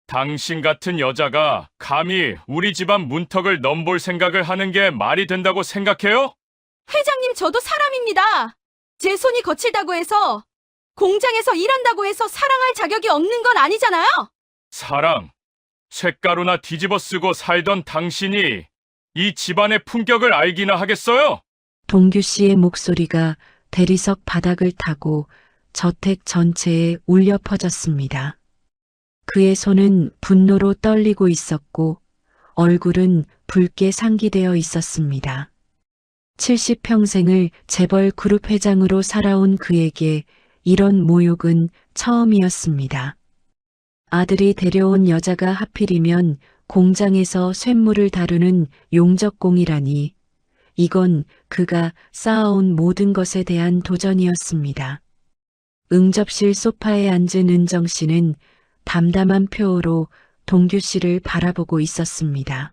당신 같은 여자가 감히 우리 집안 문턱을 넘볼 생각을 하는 게 말이 된다고 생각해요? 회장님, 저도 사람입니다. 제 손이 거칠다고 해서, 공장에서 일한다고 해서 사랑할 자격이 없는 건 아니잖아요? 사랑, 쇳가루나 뒤집어 쓰고 살던 당신이 이 집안의 품격을 알기나 하겠어요? 동규 씨의 목소리가 대리석 바닥을 타고 저택 전체에 울려 퍼졌습니다. 그의 손은 분노로 떨리고 있었고 얼굴은 붉게 상기되어 있었습니다. 70평생을 재벌 그룹 회장으로 살아온 그에게 이런 모욕은 처음이었습니다. 아들이 데려온 여자가 하필이면 공장에서 쇳물을 다루는 용접공이라니, 이건 그가 쌓아온 모든 것에 대한 도전이었습니다. 응접실 소파에 앉은 은정 씨는 담담한 표호로 동규 씨를 바라보고 있었습니다.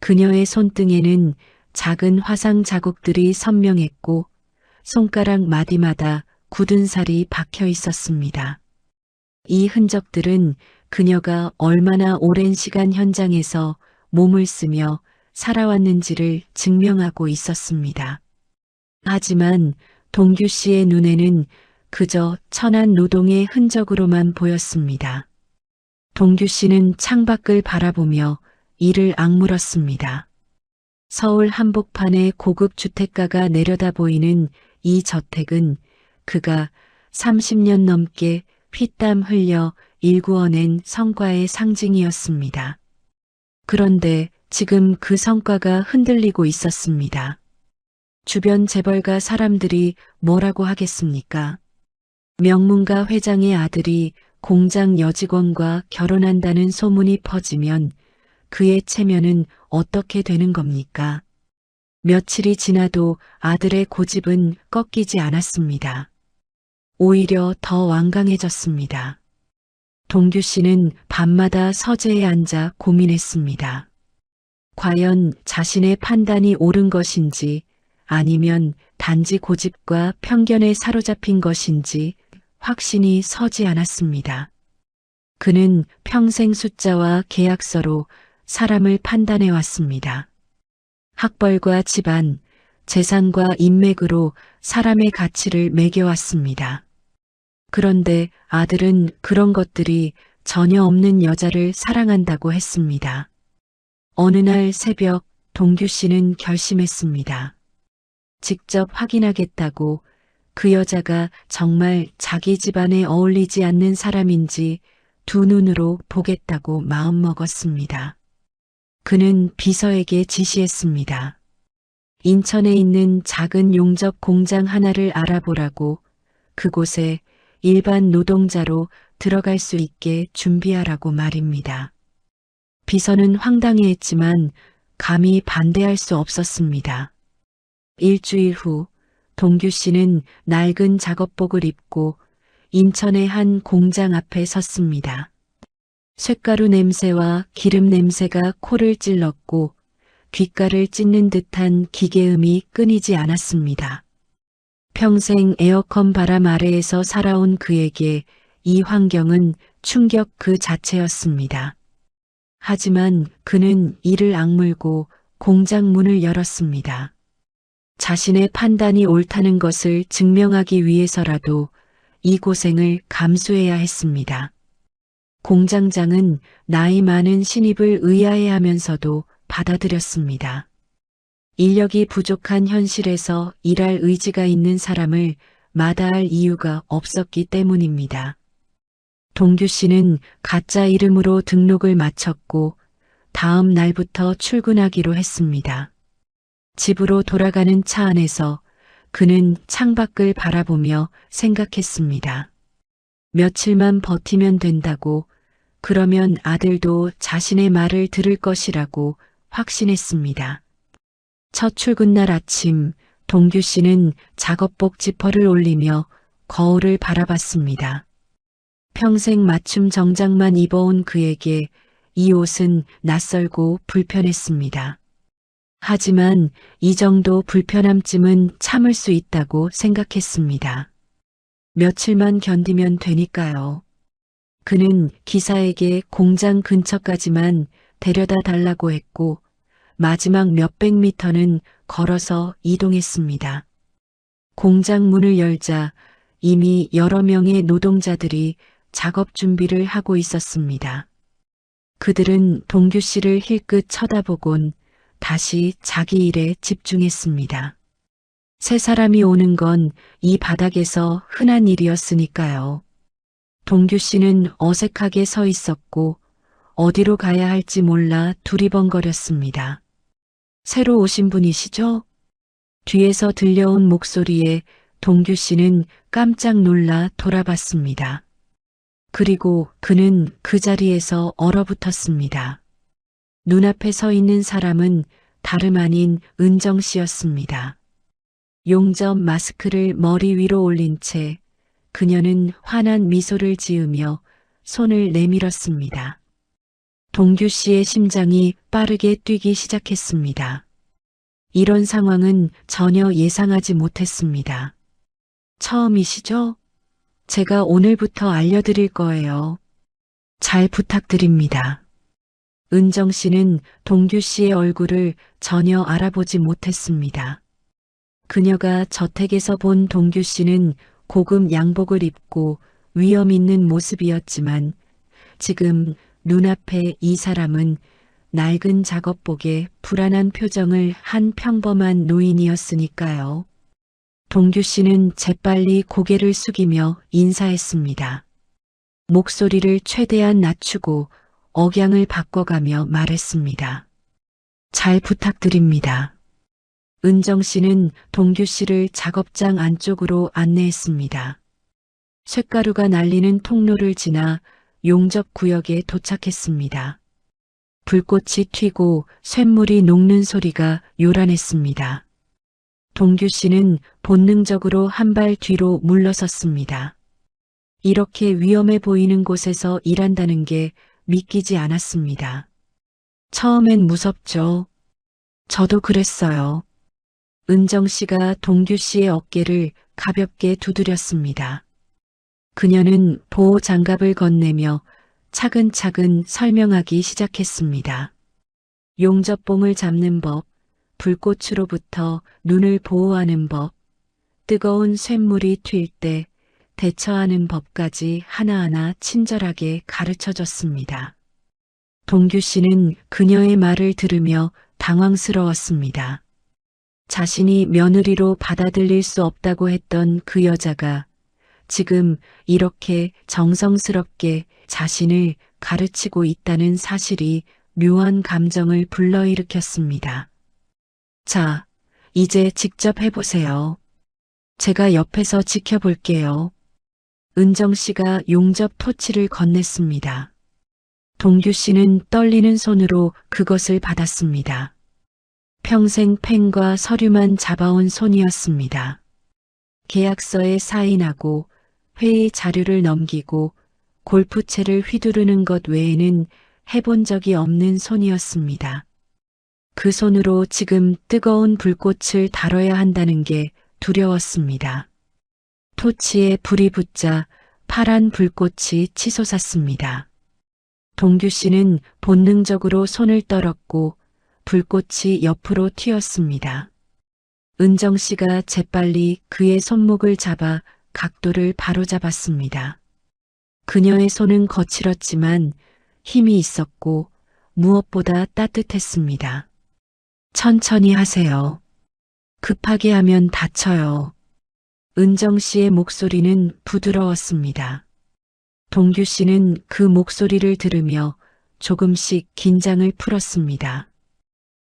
그녀의 손등에는 작은 화상 자국들이 선명했고 손가락 마디마다 굳은 살이 박혀 있었습니다. 이 흔적들은 그녀가 얼마나 오랜 시간 현장에서 몸을 쓰며 살아왔는지를 증명하고 있었습니다. 하지만 동규 씨의 눈에는 그저 천한 노동의 흔적으로만 보였습니다. 동규 씨는 창밖을 바라보며 이를 악물었습니다. 서울 한복판의 고급 주택가가 내려다 보이는 이 저택은 그가 30년 넘게 피땀 흘려 일구어낸 성과의 상징이었습니다. 그런데 지금 그 성과가 흔들리고 있었습니다. 주변 재벌가 사람들이 뭐라고 하겠습니까? 명문가 회장의 아들이 공장 여직원과 결혼한다는 소문이 퍼지면 그의 체면은 어떻게 되는 겁니까? 며칠이 지나도 아들의 고집은 꺾이지 않았습니다. 오히려 더 완강해졌습니다. 동규 씨는 밤마다 서재에 앉아 고민했습니다. 과연 자신의 판단이 옳은 것인지 아니면 단지 고집과 편견에 사로잡힌 것인지 확신이 서지 않았습니다. 그는 평생 숫자와 계약서로 사람을 판단해 왔습니다. 학벌과 집안, 재산과 인맥으로 사람의 가치를 매겨왔습니다. 그런데 아들은 그런 것들이 전혀 없는 여자를 사랑한다고 했습니다. 어느 날 새벽 동규 씨는 결심했습니다. 직접 확인하겠다고, 그 여자가 정말 자기 집안에 어울리지 않는 사람인지 두 눈으로 보겠다고 마음먹었습니다. 그는 비서에게 지시했습니다. 인천에 있는 작은 용접 공장 하나를 알아보라고, 그곳에 일반 노동자로 들어갈 수 있게 준비하라고 말입니다. 비서는 황당해했지만 감히 반대할 수 없었습니다. 일주일 후 동규 씨는 낡은 작업복을 입고 인천의 한 공장 앞에 섰습니다. 쇳가루 냄새와 기름 냄새가 코를 찔렀고 귓가를 찢는 듯한 기계음이 끊이지 않았습니다. 평생 에어컨 바람 아래에서 살아온 그에게 이 환경은 충격 그 자체였습니다. 하지만 그는 이를 악물고 공장 문을 열었습니다. 자신의 판단이 옳다는 것을 증명하기 위해서라도 이 고생을 감수해야 했습니다. 공장장은 나이 많은 신입을 의아해하면서도 받아들였습니다. 인력이 부족한 현실에서 일할 의지가 있는 사람을 마다할 이유가 없었기 때문입니다. 동규 씨는 가짜 이름으로 등록을 마쳤고 다음 날부터 출근하기로 했습니다. 집으로 돌아가는 차 안에서 그는 창밖을 바라보며 생각했습니다. 며칠만 버티면 된다고, 그러면 아들도 자신의 말을 들을 것이라고 확신했습니다. 첫 출근날 아침, 동규 씨는 작업복 지퍼를 올리며 거울을 바라봤습니다. 평생 맞춤 정장만 입어온 그에게 이 옷은 낯설고 불편했습니다. 하지만 이 정도 불편함쯤은 참을 수 있다고 생각했습니다. 며칠만 견디면 되니까요. 그는 기사에게 공장 근처까지만 데려다 달라고 했고 마지막 몇백 미터는 걸어서 이동했습니다. 공장 문을 열자 이미 여러 명의 노동자들이 작업 준비를 하고 있었습니다. 그들은 동규 씨를 힐끗 쳐다보곤 다시 자기 일에 집중했습니다. 세 사람이 오는 건 이 바닥에서 흔한 일이었으니까요. 동규 씨는 어색하게 서 있었고 어디로 가야 할지 몰라 두리번거렸습니다. 새로 오신 분이시죠? 뒤에서 들려온 목소리에 동규 씨는 깜짝 놀라 돌아봤습니다. 그리고 그는 그 자리에서 얼어붙었습니다. 눈앞에 서 있는 사람은 다름 아닌 은정 씨였습니다. 용접 마스크를 머리 위로 올린 채 그녀는 환한 미소를 지으며 손을 내밀었습니다. 동규 씨의 심장이 빠르게 뛰기 시작했습니다. 이런 상황은 전혀 예상하지 못했습니다. 처음이시죠? 제가 오늘부터 알려드릴 거예요. 잘 부탁드립니다. 은정 씨는 동규 씨의 얼굴을 전혀 알아보지 못했습니다. 그녀가 저택에서 본 동규 씨는 고급 양복을 입고 위험 있는 모습이었지만 지금 눈앞에 이 사람은 낡은 작업복에 불안한 표정을 한 평범한 노인이었으니까요. 동규 씨는 재빨리 고개를 숙이며 인사했습니다. 목소리를 최대한 낮추고 억양을 바꿔가며 말했습니다. 잘 부탁드립니다. 은정 씨는 동규 씨를 작업장 안쪽으로 안내했습니다. 쇳가루가 날리는 통로를 지나 용접 구역에 도착했습니다. 불꽃이 튀고 쇳물이 녹는 소리가 요란했습니다. 동규 씨는 본능적으로 한 발 뒤로 물러섰습니다. 이렇게 위험해 보이는 곳에서 일한다는 게 믿기지 않았습니다. 처음엔 무섭죠. 저도 그랬어요. 은정 씨가 동규 씨의 어깨를 가볍게 두드렸습니다. 그녀는 보호 장갑을 건네며 차근차근 설명하기 시작했습니다. 용접봉을 잡는 법, 불꽃으로부터 눈을 보호하는 법, 뜨거운 쇳물이 튈 때 대처하는 법까지 하나하나 친절하게 가르쳐줬습니다. 동규 씨는 그녀의 말을 들으며 당황스러웠습니다. 자신이 며느리로 받아들일 수 없다고 했던 그 여자가 지금 이렇게 정성스럽게 자신을 가르치고 있다는 사실이 묘한 감정을 불러일으켰습니다. 자, 이제 직접 해보세요. 제가 옆에서 지켜볼게요. 은정 씨가 용접 토치를 건넸습니다. 동규 씨는 떨리는 손으로 그것을 받았습니다. 평생 펜과 서류만 잡아온 손이었습니다. 계약서에 사인하고 회의 자료를 넘기고 골프채를 휘두르는 것 외에는 해본 적이 없는 손이었습니다. 그 손으로 지금 뜨거운 불꽃을 다뤄야 한다는 게 두려웠습니다. 토치에 불이 붙자 파란 불꽃이 치솟았습니다. 동규 씨는 본능적으로 손을 떨었고 불꽃이 옆으로 튀었습니다. 은정 씨가 재빨리 그의 손목을 잡아 각도를 바로잡았습니다. 그녀의 손은 거칠었지만 힘이 있었고 무엇보다 따뜻했습니다. 천천히 하세요. 급하게 하면 다쳐요. 은정 씨의 목소리는 부드러웠습니다. 동규 씨는 그 목소리를 들으며 조금씩 긴장을 풀었습니다.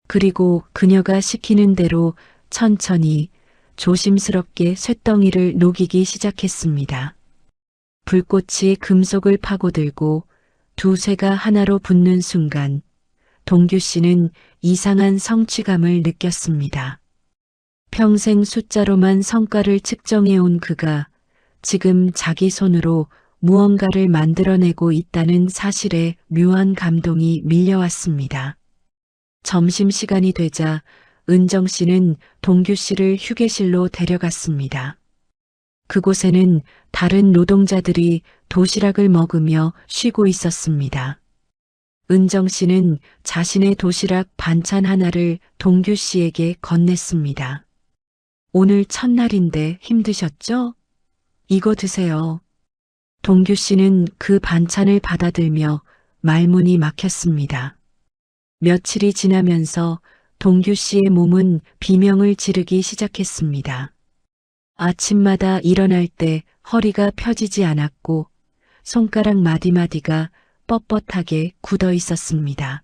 그리고 그녀가 시키는 대로 천천히 조심스럽게 쇳덩이를 녹이기 시작했습니다. 불꽃이 금속을 파고들고 두 쇠가 하나로 붙는 순간 동규 씨는 이상한 성취감을 느꼈습니다. 평생 숫자로만 성과를 측정해온 그가 지금 자기 손으로 무언가를 만들어내고 있다는 사실에 묘한 감동이 밀려왔습니다. 점심시간이 되자 은정 씨는 동규 씨를 휴게실로 데려갔습니다. 그곳에는 다른 노동자들이 도시락을 먹으며 쉬고 있었습니다. 은정 씨는 자신의 도시락 반찬 하나를 동규 씨에게 건넸습니다. 오늘 첫날인데 힘드셨죠? 이거 드세요. 동규 씨는 그 반찬을 받아들며 말문이 막혔습니다. 며칠이 지나면서 동규 씨의 몸은 비명을 지르기 시작했습니다. 아침마다 일어날 때 허리가 펴지지 않았고 손가락 마디마디가 뻣뻣하게 굳어 있었습니다.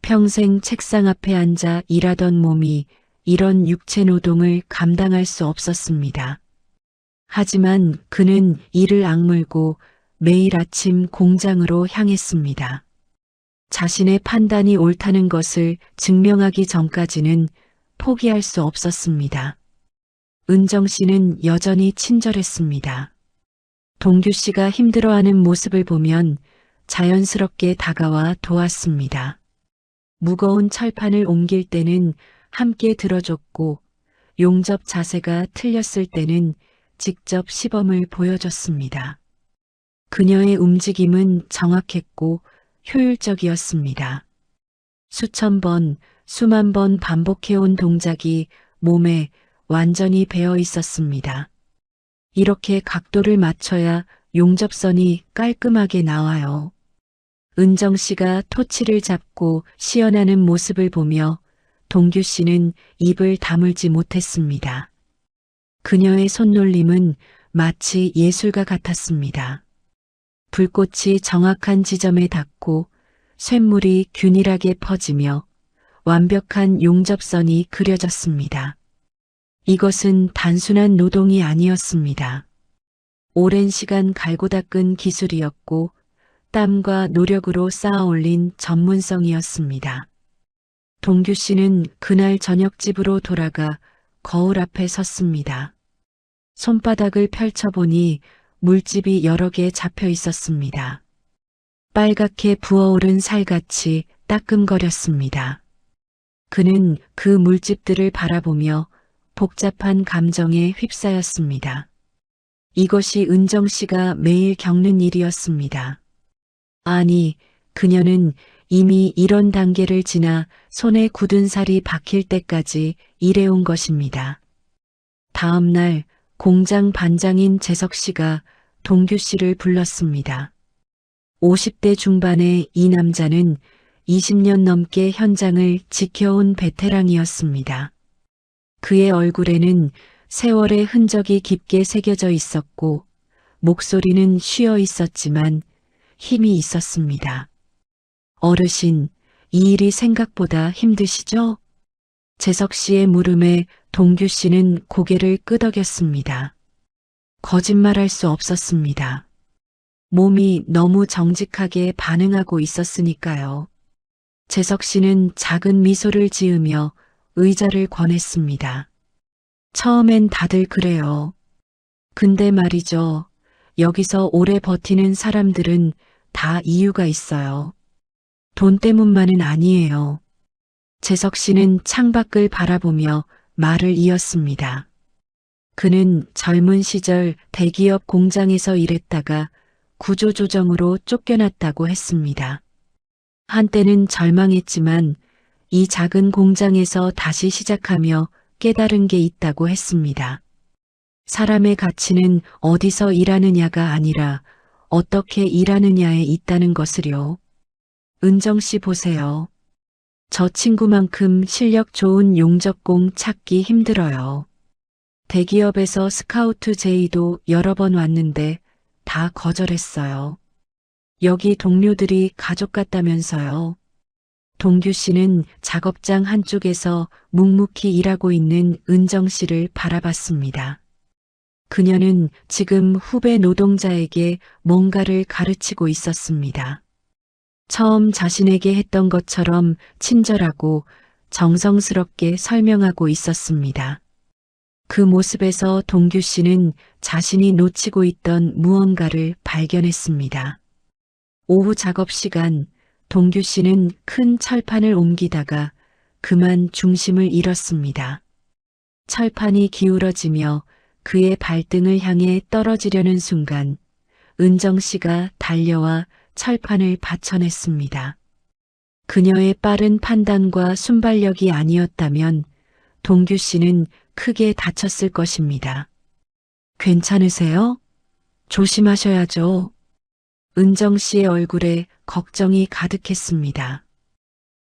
평생 책상 앞에 앉아 일하던 몸이 이런 육체 노동을 감당할 수 없었습니다. 하지만 그는 이를 악물고 매일 아침 공장으로 향했습니다. 자신의 판단이 옳다는 것을 증명하기 전까지는 포기할 수 없었습니다. 은정 씨는 여전히 친절했습니다. 동규 씨가 힘들어하는 모습을 보면 자연스럽게 다가와 도왔습니다. 무거운 철판을 옮길 때는 함께 들어줬고 용접 자세가 틀렸을 때는 직접 시범을 보여줬습니다. 그녀의 움직임은 정확했고 효율적이었습니다. 수천 번, 수만 번 반복해온 동작이 몸에 완전히 배어 있었습니다. 이렇게 각도를 맞춰야 용접선이 깔끔하게 나와요. 은정 씨가 토치를 잡고 시연하는 모습을 보며 동규 씨는 입을 다물지 못했습니다. 그녀의 손놀림은 마치 예술가 같았습니다. 불꽃이 정확한 지점에 닿고 쇳물이 균일하게 퍼지며 완벽한 용접선이 그려졌습니다. 이것은 단순한 노동이 아니었습니다. 오랜 시간 갈고 닦은 기술이었고 땀과 노력으로 쌓아올린 전문성이었습니다. 동규 씨는 그날 저녁 집으로 돌아가 거울 앞에 섰습니다. 손바닥을 펼쳐보니 물집이 여러 개 잡혀 있었습니다. 빨갛게 부어오른 살같이 따끔거렸습니다. 그는 그 물집들을 바라보며 복잡한 감정에 휩싸였습니다. 이것이 은정 씨가 매일 겪는 일이었습니다. 아니, 그녀는 이미 이런 단계를 지나 손에 굳은 살이 박힐 때까지 일해온 것입니다. 다음 날 공장 반장인 재석 씨가 동규 씨를 불렀습니다. 50대 중반의 이 남자는 20년 넘게 현장을 지켜온 베테랑이었습니다. 그의 얼굴에는 세월의 흔적이 깊게 새겨져 있었고 목소리는 쉬어 있었지만 힘이 있었습니다. 어르신, 이 일이 생각보다 힘드시죠? 재석 씨의 물음에 동규 씨는 고개를 끄덕였습니다. 거짓말할 수 없었습니다. 몸이 너무 정직하게 반응하고 있었으니까요. 재석 씨는 작은 미소를 지으며 의자를 권했습니다. 처음엔 다들 그래요. 근데 말이죠. 여기서 오래 버티는 사람들은 다 이유가 있어요. 돈 때문만은 아니에요. 재석 씨는 창밖을 바라보며 말을 이었습니다. 그는 젊은 시절 대기업 공장에서 일했다가 구조조정으로 쫓겨났다고 했습니다. 한때는 절망했지만 이 작은 공장에서 다시 시작하며 깨달은 게 있다고 했습니다. 사람의 가치는 어디서 일하느냐가 아니라 어떻게 일하느냐에 있다는 것을요. 은정 씨 보세요. 저 친구만큼 실력 좋은 용접工찾기 힘들어요. 대기업에서 스카우트 제의도 여러 번 왔는데 다 거절했어요. 여기 동료들이 가족 같다면서요. 동규 씨는 작업장 한쪽에서 묵묵히 일하고 있는 은정 씨를 바라봤습니다. 그녀는 지금 후배 노동자에게 뭔가를 가르치고 있었습니다. 처음 자신에게 했던 것처럼 친절하고 정성스럽게 설명하고 있었습니다. 그 모습에서 동규 씨는 자신이 놓치고 있던 무언가를 발견했습니다. 오후 작업 시간, 동규 씨는 큰 철판을 옮기다가 그만 중심을 잃었습니다. 철판이 기울어지며 그의 발등을 향해 떨어지려는 순간 은정 씨가 달려와 철판을 받쳐냈습니다. 그녀의 빠른 판단과 순발력이 아니었다면 동규 씨는 크게 다쳤을 것입니다. 괜찮으세요? 조심하셔야죠. 은정 씨의 얼굴에 걱정이 가득했습니다.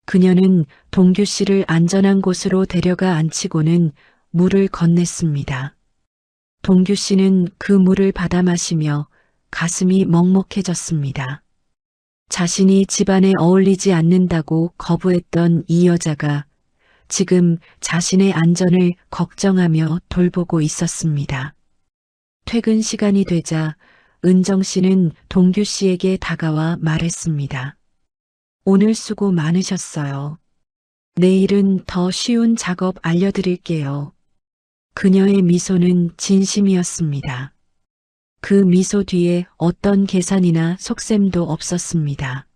그녀는 동규 씨를 안전한 곳으로 데려가 앉히고는 물을 건넸습니다. 동규 씨는 그 물을 받아 마시며 가슴이 먹먹해졌습니다. 자신이 집안에 어울리지 않는다고 거부했던 이 여자가 지금 자신의 안전을 걱정하며 돌보고 있었습니다. 퇴근 시간이 되자 은정 씨는 동규 씨에게 다가와 말했습니다. 오늘 수고 많으셨어요. 내일은 더 쉬운 작업 알려드릴게요. 그녀의 미소는 진심이었습니다. 그 미소 뒤에 어떤 계산이나 속셈도 없었습니다.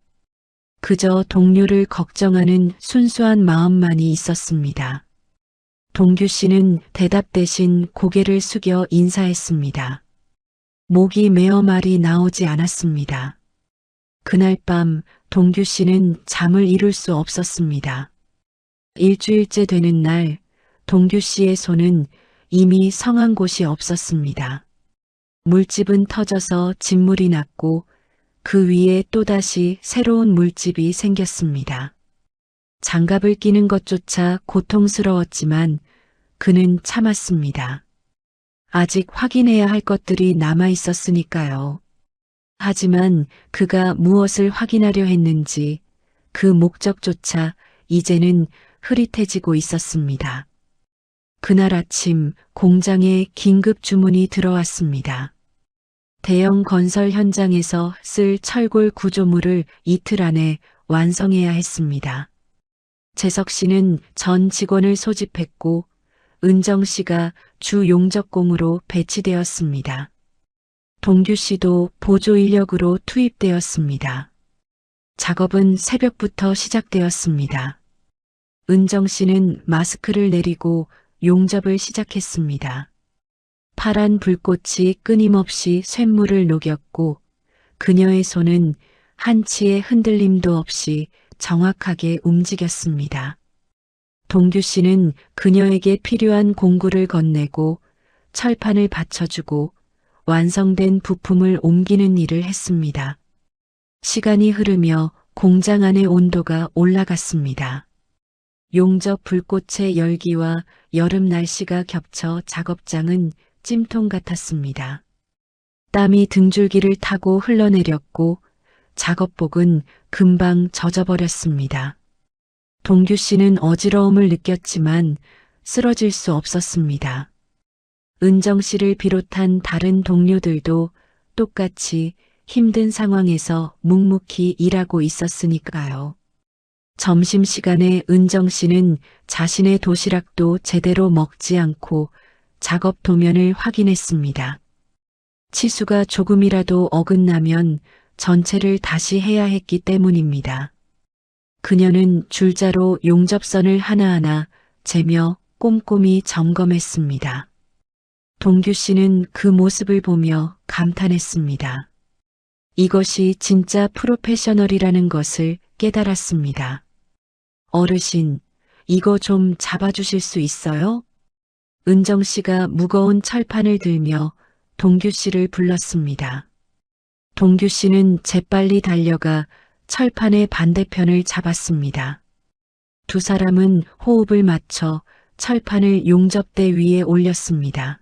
그저 동료를 걱정하는 순수한 마음만이 있었습니다. 동규 씨는 대답 대신 고개를 숙여 인사했습니다. 목이 메어 말이 나오지 않았습니다. 그날 밤 동규 씨는 잠을 이룰 수 없었습니다. 일주일째 되는 날 동규 씨의 손은 이미 성한 곳이 없었습니다. 물집은 터져서 진물이 났고 그 위에 또다시 새로운 물집이 생겼습니다. 장갑을 끼는 것조차 고통스러웠지만 그는 참았습니다. 아직 확인해야 할 것들이 남아 있었으니까요. 하지만 그가 무엇을 확인하려 했는지 그 목적조차 이제는 흐릿해지고 있었습니다. 그날 아침 공장에 긴급 주문이 들어왔습니다. 대형 건설 현장에서 쓸 철골 구조물을 이틀 안에 완성해야 했습니다. 재석 씨는 전 직원을 소집했고 은정 씨가 주 용접공으로 배치되었습니다. 동규 씨도 보조 인력으로 투입되었습니다. 작업은 새벽부터 시작되었습니다. 은정 씨는 마스크를 내리고 용접을 시작했습니다. 파란 불꽃이 끊임없이 쇳물을 녹였고 그녀의 손은 한치의 흔들림도 없이 정확하게 움직였습니다. 동규 씨는 그녀에게 필요한 공구를 건네고 철판을 받쳐주고 완성된 부품을 옮기는 일을 했습니다. 시간이 흐르며 공장 안의 온도가 올라갔습니다. 용접 불꽃의 열기와 여름 날씨가 겹쳐 작업장은 찜통 같았습니다. 땀이 등줄기를 타고 흘러내렸고 작업복은 금방 젖어버렸습니다. 동규 씨는 어지러움을 느꼈지만 쓰러질 수 없었습니다. 은정 씨를 비롯한 다른 동료들도 똑같이 힘든 상황에서 묵묵히 일하고 있었으니까요. 점심시간에 은정 씨는 자신의 도시락도 제대로 먹지 않고 작업 도면을 확인했습니다. 치수가 조금이라도 어긋나면 전체를 다시 해야 했기 때문입니다. 그녀는 줄자로 용접선을 하나하나 재며 꼼꼼히 점검했습니다. 동규 씨는 그 모습을 보며 감탄했습니다. 이것이 진짜 프로페셔널이라는 것을 깨달았습니다. 어르신, 이거 좀 잡아주실 수 있어요? 은정 씨가 무거운 철판을 들며 동규 씨를 불렀습니다. 동규 씨는 재빨리 달려가 철판의 반대편을 잡았습니다. 두 사람은 호흡을 맞춰 철판을 용접대 위에 올렸습니다.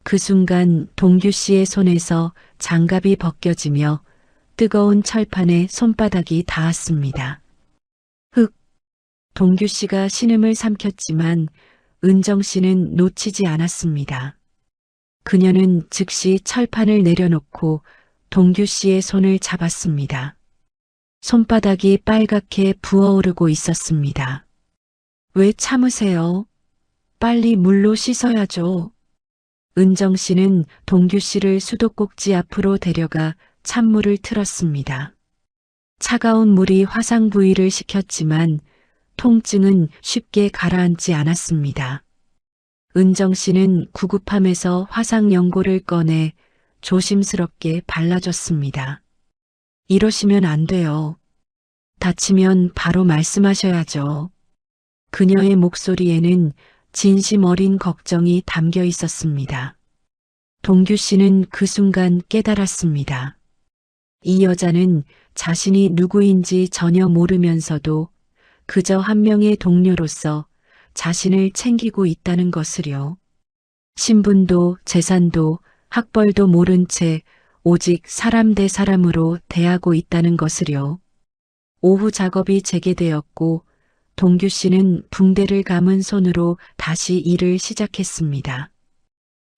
그 순간 동규 씨의 손에서 장갑이 벗겨지며 뜨거운 철판에 손바닥이 닿았습니다. 흑! 동규 씨가 신음을 삼켰지만 은정 씨는 놓치지 않았습니다. 그녀는 즉시 철판을 내려놓고 동규 씨의 손을 잡았습니다. 손바닥이 빨갛게 부어오르고 있었습니다. 왜 참으세요? 빨리 물로 씻어야죠. 은정 씨는 동규 씨를 수도꼭지 앞으로 데려가 찬물을 틀었습니다. 차가운 물이 화상 부위를 식혔지만 통증은 쉽게 가라앉지 않았습니다. 은정 씨는 구급함에서 화상 연고를 꺼내 조심스럽게 발라줬습니다. 이러시면 안 돼요. 다치면 바로 말씀하셔야죠. 그녀의 목소리에는 진심 어린 걱정이 담겨 있었습니다. 동규 씨는 그 순간 깨달았습니다. 이 여자는 자신이 누구인지 전혀 모르면서도 그저 한 명의 동료로서 자신을 챙기고 있다는 것을요. 신분도 재산도 학벌도 모른 채 오직 사람 대 사람으로 대하고 있다는 것을요. 오후 작업이 재개되었고 동규 씨는 붕대를 감은 손으로 다시 일을 시작했습니다.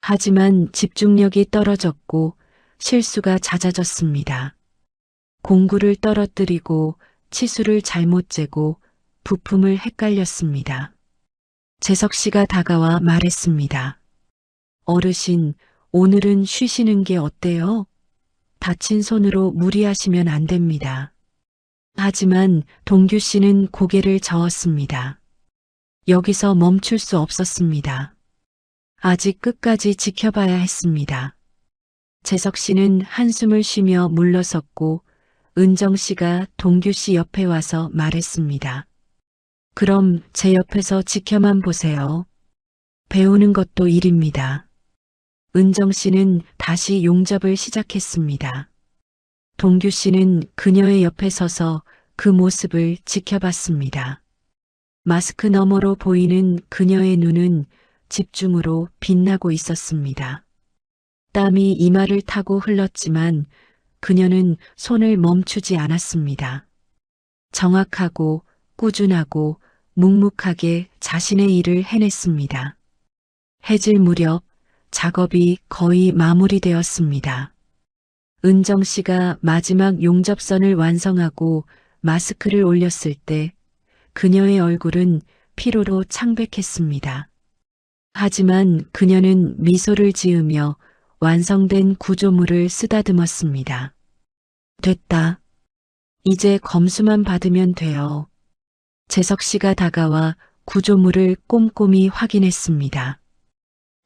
하지만 집중력이 떨어졌고 실수가 잦아졌습니다. 공구를 떨어뜨리고 치수를 잘못 재고 부품을 헷갈렸습니다. 재석 씨가 다가와 말했습니다. 어르신, 오늘은 쉬시는 게 어때요? 다친 손으로 무리하시면 안 됩니다. 하지만 동규 씨는 고개를 저었습니다. 여기서 멈출 수 없었습니다. 아직 끝까지 지켜봐야 했습니다. 재석 씨는 한숨을 쉬며 물러섰고 은정 씨가 동규 씨 옆에 와서 말했습니다. 그럼 제 옆에서 지켜만 보세요. 배우는 것도 일입니다. 은정 씨는 다시 용접을 시작했습니다. 동규 씨는 그녀의 옆에 서서 그 모습을 지켜봤습니다. 마스크 너머로 보이는 그녀의 눈은 집중으로 빛나고 있었습니다. 땀이 이마를 타고 흘렀지만 그녀는 손을 멈추지 않았습니다. 정확하고 꾸준하고 묵묵하게 자신의 일을 해냈습니다. 해질 무렵 작업이 거의 마무리되었습니다. 은정 씨가 마지막 용접선을 완성하고 마스크를 올렸을 때 그녀의 얼굴은 피로로 창백했습니다. 하지만 그녀는 미소를 지으며 완성된 구조물을 쓰다듬었습니다. 됐다. 이제 검수만 받으면 돼요. 재석 씨가 다가와 구조물을 꼼꼼히 확인했습니다.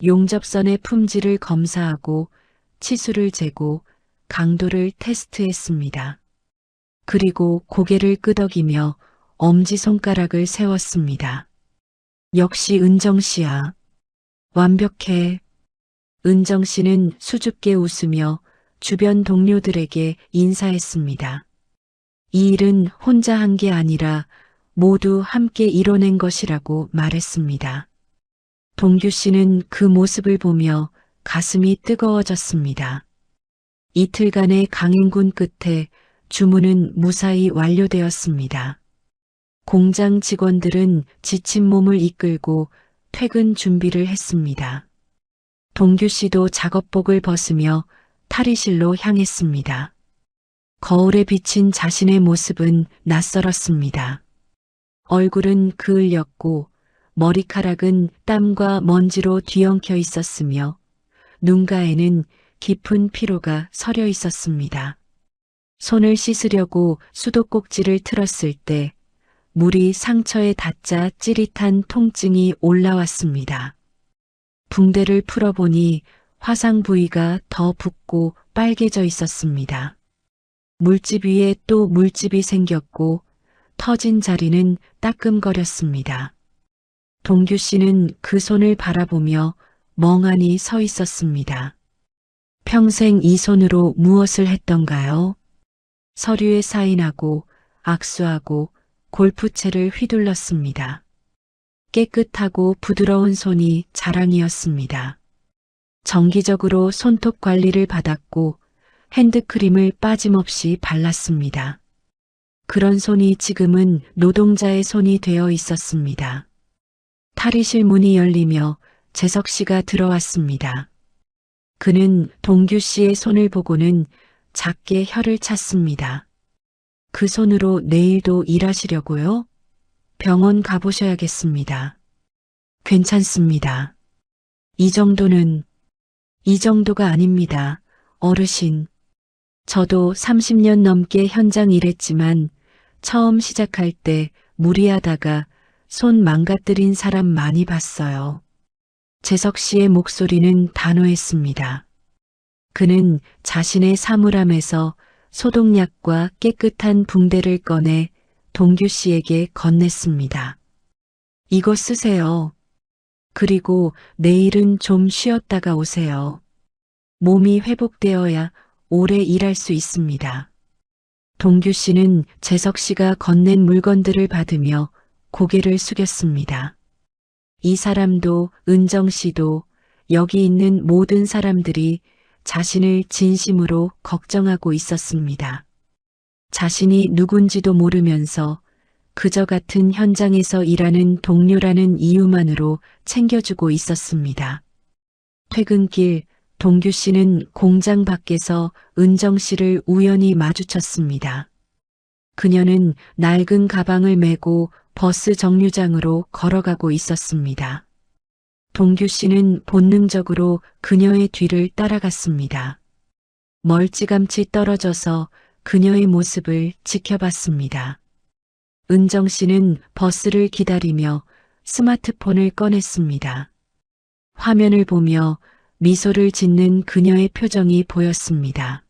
용접선의 품질을 검사하고 치수를 재고 강도를 테스트했습니다. 그리고 고개를 끄덕이며 엄지손가락을 세웠습니다. 역시 은정 씨야. 완벽해. 은정 씨는 수줍게 웃으며 주변 동료들에게 인사했습니다. 이 일은 혼자 한 게 아니라 모두 함께 이뤄낸 것이라고 말했습니다. 동규 씨는 그 모습을 보며 가슴이 뜨거워졌습니다. 이틀간의 강행군 끝에 주문은 무사히 완료되었습니다. 공장 직원들은 지친 몸을 이끌고 퇴근 준비를 했습니다. 동규 씨도 작업복을 벗으며 탈의실로 향했습니다. 거울에 비친 자신의 모습은 낯설었습니다. 얼굴은 그을렸고 머리카락은 땀과 먼지로 뒤엉켜 있었으며 눈가에는 깊은 피로가 서려 있었습니다. 손을 씻으려고 수도꼭지를 틀었을 때 물이 상처에 닿자 찌릿한 통증이 올라왔습니다. 붕대를 풀어보니 화상 부위가 더 붓고 빨개져 있었습니다. 물집 위에 또 물집이 생겼고 터진 자리는 따끔거렸습니다. 동규 씨는 그 손을 바라보며 멍하니 서 있었습니다. 평생 이 손으로 무엇을 했던가요? 서류에 사인하고 악수하고 골프채를 휘둘렀습니다. 깨끗하고 부드러운 손이 자랑이었습니다. 정기적으로 손톱 관리를 받았고 핸드크림을 빠짐없이 발랐습니다. 그런 손이 지금은 노동자의 손이 되어 있었습니다. 탈의실 문이 열리며 재석 씨가 들어왔습니다. 그는 동규 씨의 손을 보고는 작게 혀를 찼습니다. 그 손으로 내일도 일하시려고요? 병원 가보셔야겠습니다. 괜찮습니다. 이 정도가 아닙니다. 어르신. 저도 30년 넘게 현장 일했지만 처음 시작할 때 무리하다가 손 망가뜨린 사람 많이 봤어요. 재석 씨의 목소리는 단호했습니다. 그는 자신의 사물함에서 소독약과 깨끗한 붕대를 꺼내 동규 씨에게 건넸습니다. 이거 쓰세요. 그리고 내일은 좀 쉬었다가 오세요. 몸이 회복되어야 오래 일할 수 있습니다. 동규 씨는 재석 씨가 건넨 물건들을 받으며 고개를 숙였습니다. 이 사람도 은정 씨도 여기 있는 모든 사람들이 자신을 진심으로 걱정하고 있었습니다. 자신이 누군지도 모르면서 그저 같은 현장에서 일하는 동료라는 이유만으로 챙겨주고 있었습니다. 퇴근길 동규 씨는 공장 밖에서 은정 씨를 우연히 마주쳤습니다. 그녀는 낡은 가방을 메고 버스 정류장으로 걸어가고 있었습니다. 동규 씨는 본능적으로 그녀의 뒤를 따라갔습니다. 멀찌감치 떨어져서 그녀의 모습을 지켜봤습니다. 은정 씨는 버스를 기다리며 스마트폰을 꺼냈습니다. 화면을 보며 미소를 짓는 그녀의 표정이 보였습니다.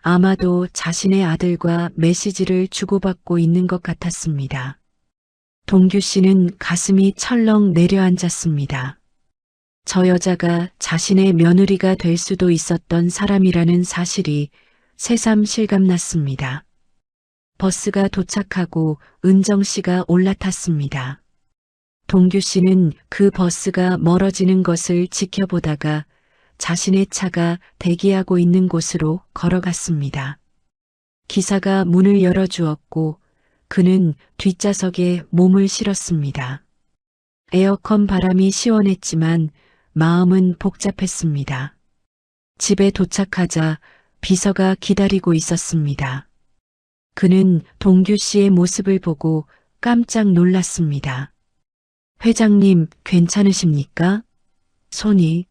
아마도 자신의 아들과 메시지를 주고받고 있는 것 같았습니다. 동규 씨는 가슴이 철렁 내려앉았습니다. 저 여자가 자신의 며느리가 될 수도 있었던 사람이라는 사실이 새삼 실감났습니다. 버스가 도착하고 은정 씨가 올라탔습니다. 동규 씨는 그 버스가 멀어지는 것을 지켜보다가 자신의 차가 대기하고 있는 곳으로 걸어갔습니다. 기사가 문을 열어주었고 그는 뒷좌석에 몸을 실었습니다. 에어컨 바람이 시원했지만 마음은 복잡했습니다. 집에 도착하자 비서가 기다리고 있었습니다. 그는 동규 씨의 모습을 보고 깜짝 놀랐습니다. 회장님, 괜찮으십니까? 손이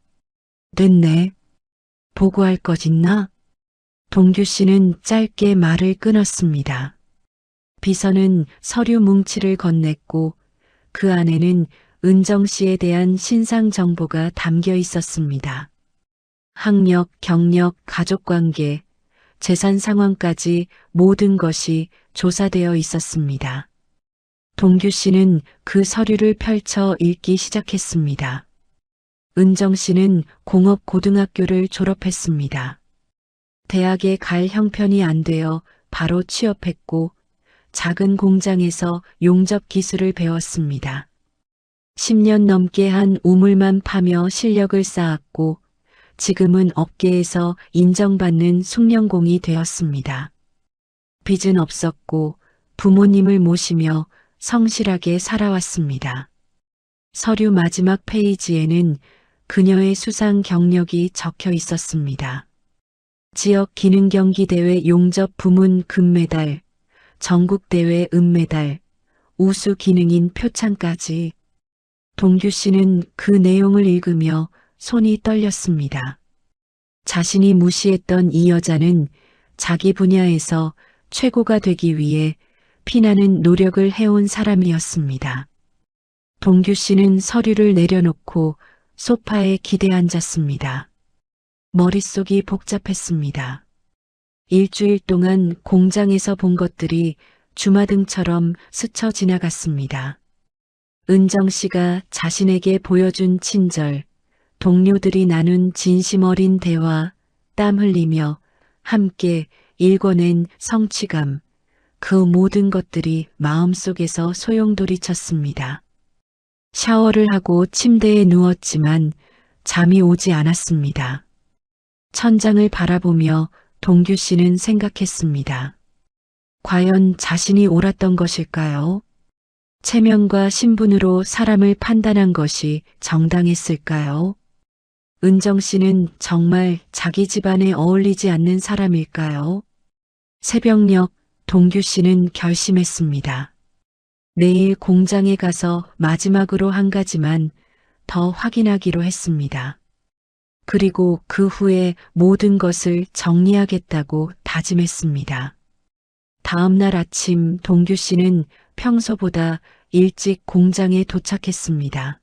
됐네. 보고할 것 있나? 동규 씨는 짧게 말을 끊었습니다. 비서는 서류 뭉치를 건넸고 그 안에는 은정 씨에 대한 신상 정보가 담겨 있었습니다. 학력, 경력, 가족관계, 재산 상황까지 모든 것이 조사되어 있었습니다. 동규 씨는 그 서류를 펼쳐 읽기 시작했습니다. 은정 씨는 공업고등학교를 졸업했습니다. 대학에 갈 형편이 안 되어 바로 취업했고 작은 공장에서 용접 기술을 배웠습니다. 10년 넘게 한 우물만 파며 실력을 쌓았고 지금은 업계에서 인정받는 숙련공이 되었습니다. 빚은 없었고 부모님을 모시며 성실하게 살아왔습니다. 서류 마지막 페이지에는 그녀의 수상 경력이 적혀 있었습니다. 지역 기능 경기 대회 용접 부문 금메달, 전국대회 은메달, 우수 기능인 표창까지. 동규 씨는 그 내용을 읽으며 손이 떨렸습니다. 자신이 무시했던 이 여자는 자기 분야에서 최고가 되기 위해 피나는 노력을 해온 사람이었습니다. 동규 씨는 서류를 내려놓고 소파에 기대앉았습니다. 머릿속이 복잡했습니다. 일주일 동안 공장에서 본 것들이 주마등처럼 스쳐 지나갔습니다. 은정 씨가 자신에게 보여준 친절, 동료들이 나눈 진심 어린 대화, 땀 흘리며 함께 일궈낸 성취감, 그 모든 것들이 마음속에서 소용돌이쳤습니다. 샤워를 하고 침대에 누웠지만 잠이 오지 않았습니다. 천장을 바라보며 동규 씨는 생각했습니다. 과연 자신이 옳았던 것일까요? 체면과 신분으로 사람을 판단한 것이 정당했을까요? 은정 씨는 정말 자기 집안에 어울리지 않는 사람일까요? 새벽녘 동규 씨는 결심했습니다. 내일 공장에 가서 마지막으로 한 가지만 더 확인하기로 했습니다. 그리고 그 후에 모든 것을 정리하겠다고 다짐했습니다. 다음 날 아침 동규 씨는 평소보다 일찍 공장에 도착했습니다.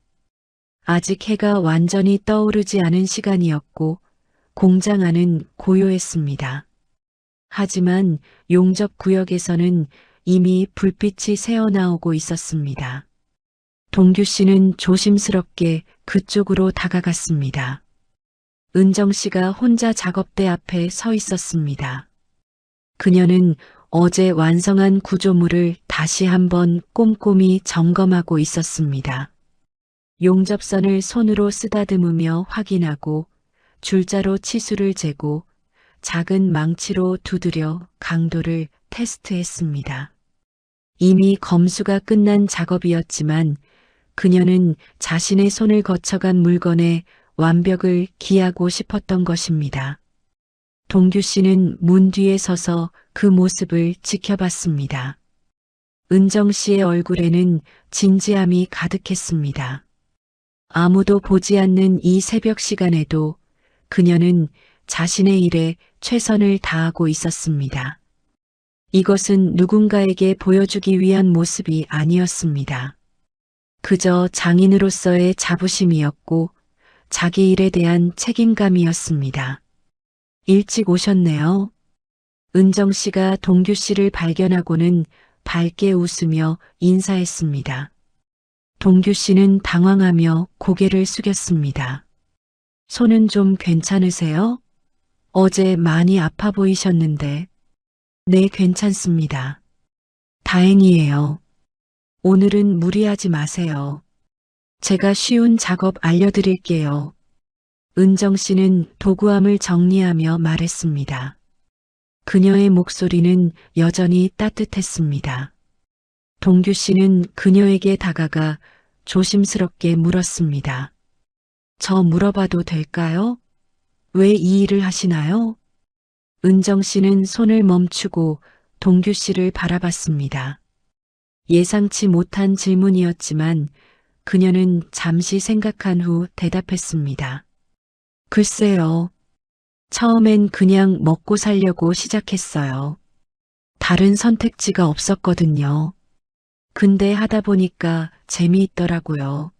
아직 해가 완전히 떠오르지 않은 시간이었고 공장 안은 고요했습니다. 하지만 용접 구역에서는 이미 불빛이 새어나오고 있었습니다. 동규 씨는 조심스럽게 그쪽으로 다가갔습니다. 은정 씨가 혼자 작업대 앞에 서 있었습니다. 그녀는 어제 완성한 구조물을 다시 한번 꼼꼼히 점검하고 있었습니다. 용접선을 손으로 쓰다듬으며 확인하고 줄자로 치수를 재고 작은 망치로 두드려 강도를 테스트했습니다. 이미 검수가 끝난 작업이었지만 그녀는 자신의 손을 거쳐간 물건에 완벽을 기하고 싶었던 것입니다. 동규 씨는 문 뒤에 서서 그 모습을 지켜봤습니다. 은정 씨의 얼굴에는 진지함이 가득했습니다. 아무도 보지 않는 이 새벽 시간에도 그녀는 자신의 일에 최선을 다하고 있었습니다. 이것은 누군가에게 보여주기 위한 모습이 아니었습니다. 그저 장인으로서의 자부심이었고 자기 일에 대한 책임감이었습니다. 일찍 오셨네요. 은정 씨가 동규 씨를 발견하고는 밝게 웃으며 인사했습니다. 동규 씨는 당황하며 고개를 숙였습니다. 손은 좀 괜찮으세요? 어제 많이 아파 보이셨는데. 네, 괜찮습니다. 다행이에요. 오늘은 무리하지 마세요. 제가 쉬운 작업 알려드릴게요. 은정 씨는 도구함을 정리하며 말했습니다. 그녀의 목소리는 여전히 따뜻했습니다. 동규 씨는 그녀에게 다가가 조심스럽게 물었습니다. 저 물어봐도 될까요? 왜 이 일을 하시나요? 은정 씨는 손을 멈추고 동규 씨를 바라봤습니다. 예상치 못한 질문이었지만 그녀는 잠시 생각한 후 대답했습니다. 글쎄요. 처음엔 그냥 먹고 살려고 시작했어요. 다른 선택지가 없었거든요. 근데 하다 보니까 재미있더라고요.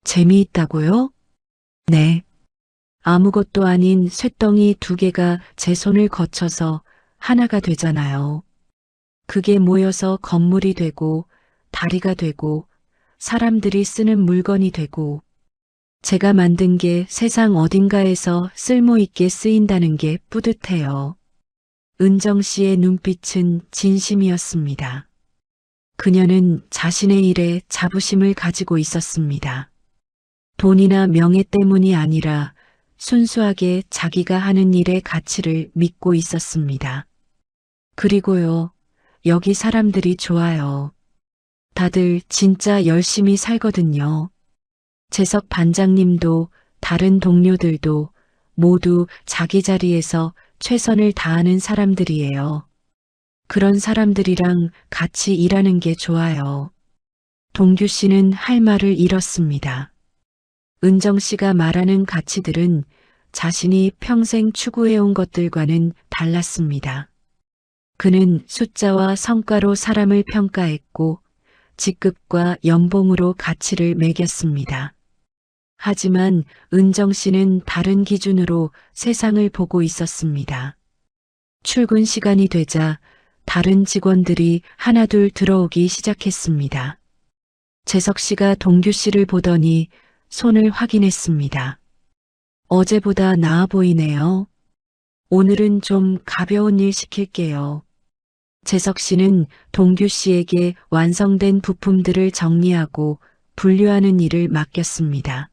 재미있다고요? 네. 아무것도 아닌 쇳덩이 2개가 제 손을 거쳐서 하나가 되잖아요. 그게 모여서 건물이 되고 다리가 되고 사람들이 쓰는 물건이 되고 제가 만든 게 세상 어딘가에서 쓸모있게 쓰인다는 게 뿌듯해요. 은정 씨의 눈빛은 진심이었습니다. 그녀는 자신의 일에 자부심을 가지고 있었습니다. 돈이나 명예 때문이 아니라 순수하게 자기가 하는 일의 가치를 믿고 있었습니다. 그리고요, 여기 사람들이 좋아요. 다들 진짜 열심히 살거든요. 재석 반장님도 다른 동료들도 모두 자기 자리에서 최선을 다하는 사람들이에요. 그런 사람들이랑 같이 일하는 게 좋아요. 동규 씨는 할 말을 잃었습니다. 은정 씨가 말하는 가치들은 자신이 평생 추구해온 것들과는 달랐습니다. 그는 숫자와 성과로 사람을 평가했고 직급과 연봉으로 가치를 매겼습니다. 하지만 은정 씨는 다른 기준으로 세상을 보고 있었습니다. 출근 시간이 되자 다른 직원들이 하나둘 들어오기 시작했습니다. 재석 씨가 동규 씨를 보더니 손을 확인했습니다. 어제보다 나아 보이네요. 오늘은 좀 가벼운 일 시킬게요. 재석 씨는 동규 씨에게 완성된 부품들을 정리하고 분류하는 일을 맡겼습니다.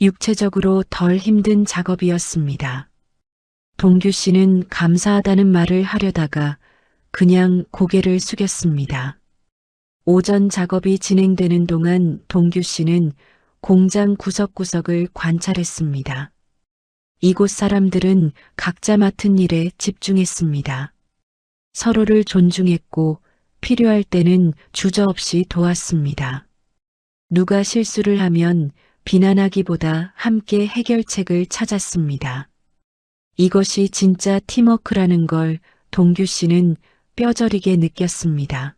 육체적으로 덜 힘든 작업이었습니다. 동규 씨는 감사하다는 말을 하려다가 그냥 고개를 숙였습니다. 오전 작업이 진행되는 동안 동규 씨는 공장 구석구석을 관찰했습니다. 이곳 사람들은 각자 맡은 일에 집중했습니다. 서로를 존중했고 필요할 때는 주저없이 도왔습니다. 누가 실수를 하면 비난하기보다 함께 해결책을 찾았습니다. 이것이 진짜 팀워크라는 걸 동규 씨는 뼈저리게 느꼈습니다.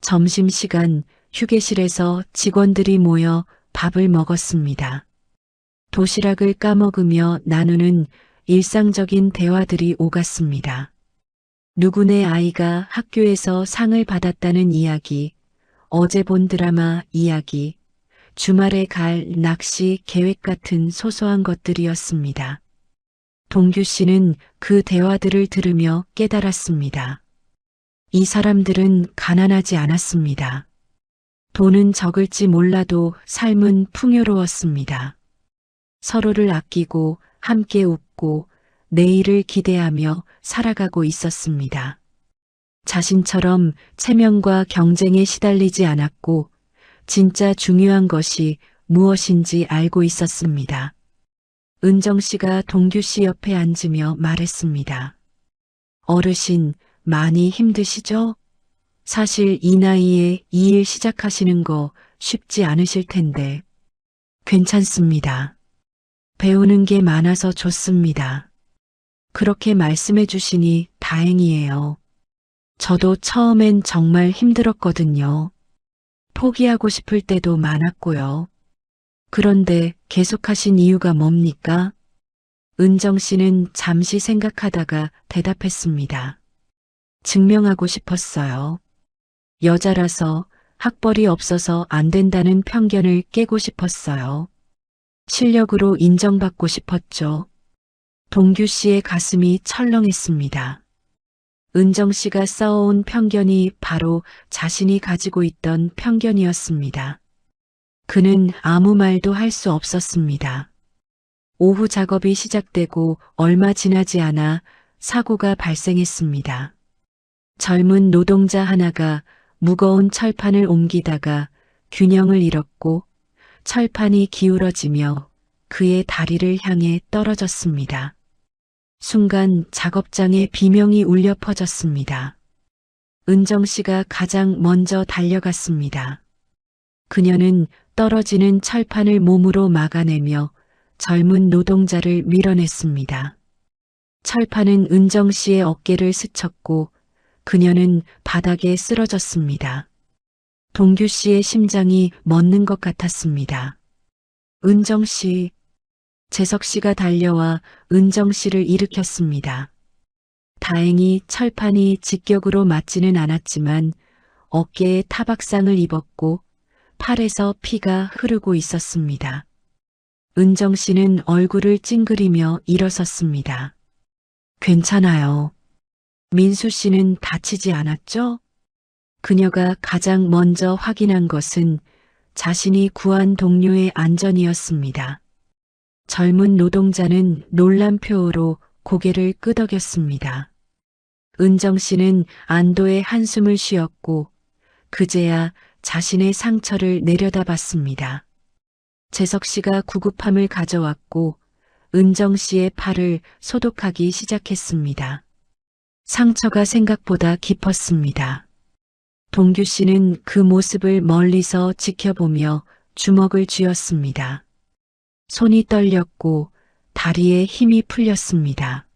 점심시간 휴게실에서 직원들이 모여 밥을 먹었습니다. 도시락을 까먹으며 나누는 일상적인 대화들이 오갔습니다. 누구네 아이가 학교에서 상을 받았다는 이야기, 어제 본 드라마 이야기, 주말에 갈 낚시 계획 같은 소소한 것들이었습니다. 동규 씨는 그 대화들을 들으며 깨달았습니다. 이 사람들은 가난하지 않았습니다. 돈은 적을지 몰라도 삶은 풍요로웠습니다. 서로를 아끼고 함께 웃고 내일을 기대하며 살아가고 있었습니다. 자신처럼 체면과 경쟁에 시달리지 않았고 진짜 중요한 것이 무엇인지 알고 있었습니다. 은정 씨가 동규 씨 옆에 앉으며 말했습니다. 어르신, 많이 힘드시죠? 사실 이 나이에 이 일 시작하시는 거 쉽지 않으실 텐데. 괜찮습니다. 배우는 게 많아서 좋습니다. 그렇게 말씀해 주시니 다행이에요. 저도 처음엔 정말 힘들었거든요. 포기하고 싶을 때도 많았고요. 그런데 계속하신 이유가 뭡니까? 은정 씨는 잠시 생각하다가 대답했습니다. 증명하고 싶었어요. 여자라서 학벌이 없어서 안 된다는 편견을 깨고 싶었어요. 실력으로 인정받고 싶었죠. 동규 씨의 가슴이 철렁했습니다. 은정 씨가 쌓아온 편견이 바로 자신이 가지고 있던 편견이었습니다. 그는 아무 말도 할 수 없었습니다. 오후 작업이 시작되고 얼마 지나지 않아 사고가 발생했습니다. 젊은 노동자 하나가 무거운 철판을 옮기다가 균형을 잃었고 철판이 기울어지며 그의 다리를 향해 떨어졌습니다. 순간 작업장에 비명이 울려 퍼졌습니다. 은정 씨가 가장 먼저 달려갔습니다. 그녀는 떨어지는 철판을 몸으로 막아내며 젊은 노동자를 밀어냈습니다. 철판은 은정 씨의 어깨를 스쳤고 그녀는 바닥에 쓰러졌습니다. 동규 씨의 심장이 멎는 것 같았습니다. 은정 씨, 재석 씨가 달려와 은정 씨를 일으켰습니다. 다행히 철판이 직격으로 맞지는 않았지만 어깨에 타박상을 입었고 팔에서 피가 흐르고 있었습니다. 은정 씨는 얼굴을 찡그리며 일어섰습니다. 괜찮아요. 민수 씨는 다치지 않았죠? 그녀가 가장 먼저 확인한 것은 자신이 구한 동료의 안전이었습니다. 젊은 노동자는 놀란 표호로 고개를 끄덕였습니다. 은정 씨는 안도의 한숨을 쉬었고 그제야 자신의 상처를 내려다봤습니다. 재석 씨가 구급함을 가져왔고 은정 씨의 팔을 소독하기 시작했습니다. 상처가 생각보다 깊었습니다. 동규 씨는 그 모습을 멀리서 지켜보며 주먹을 쥐었습니다. 손이 떨렸고 다리에 힘이 풀렸습니다.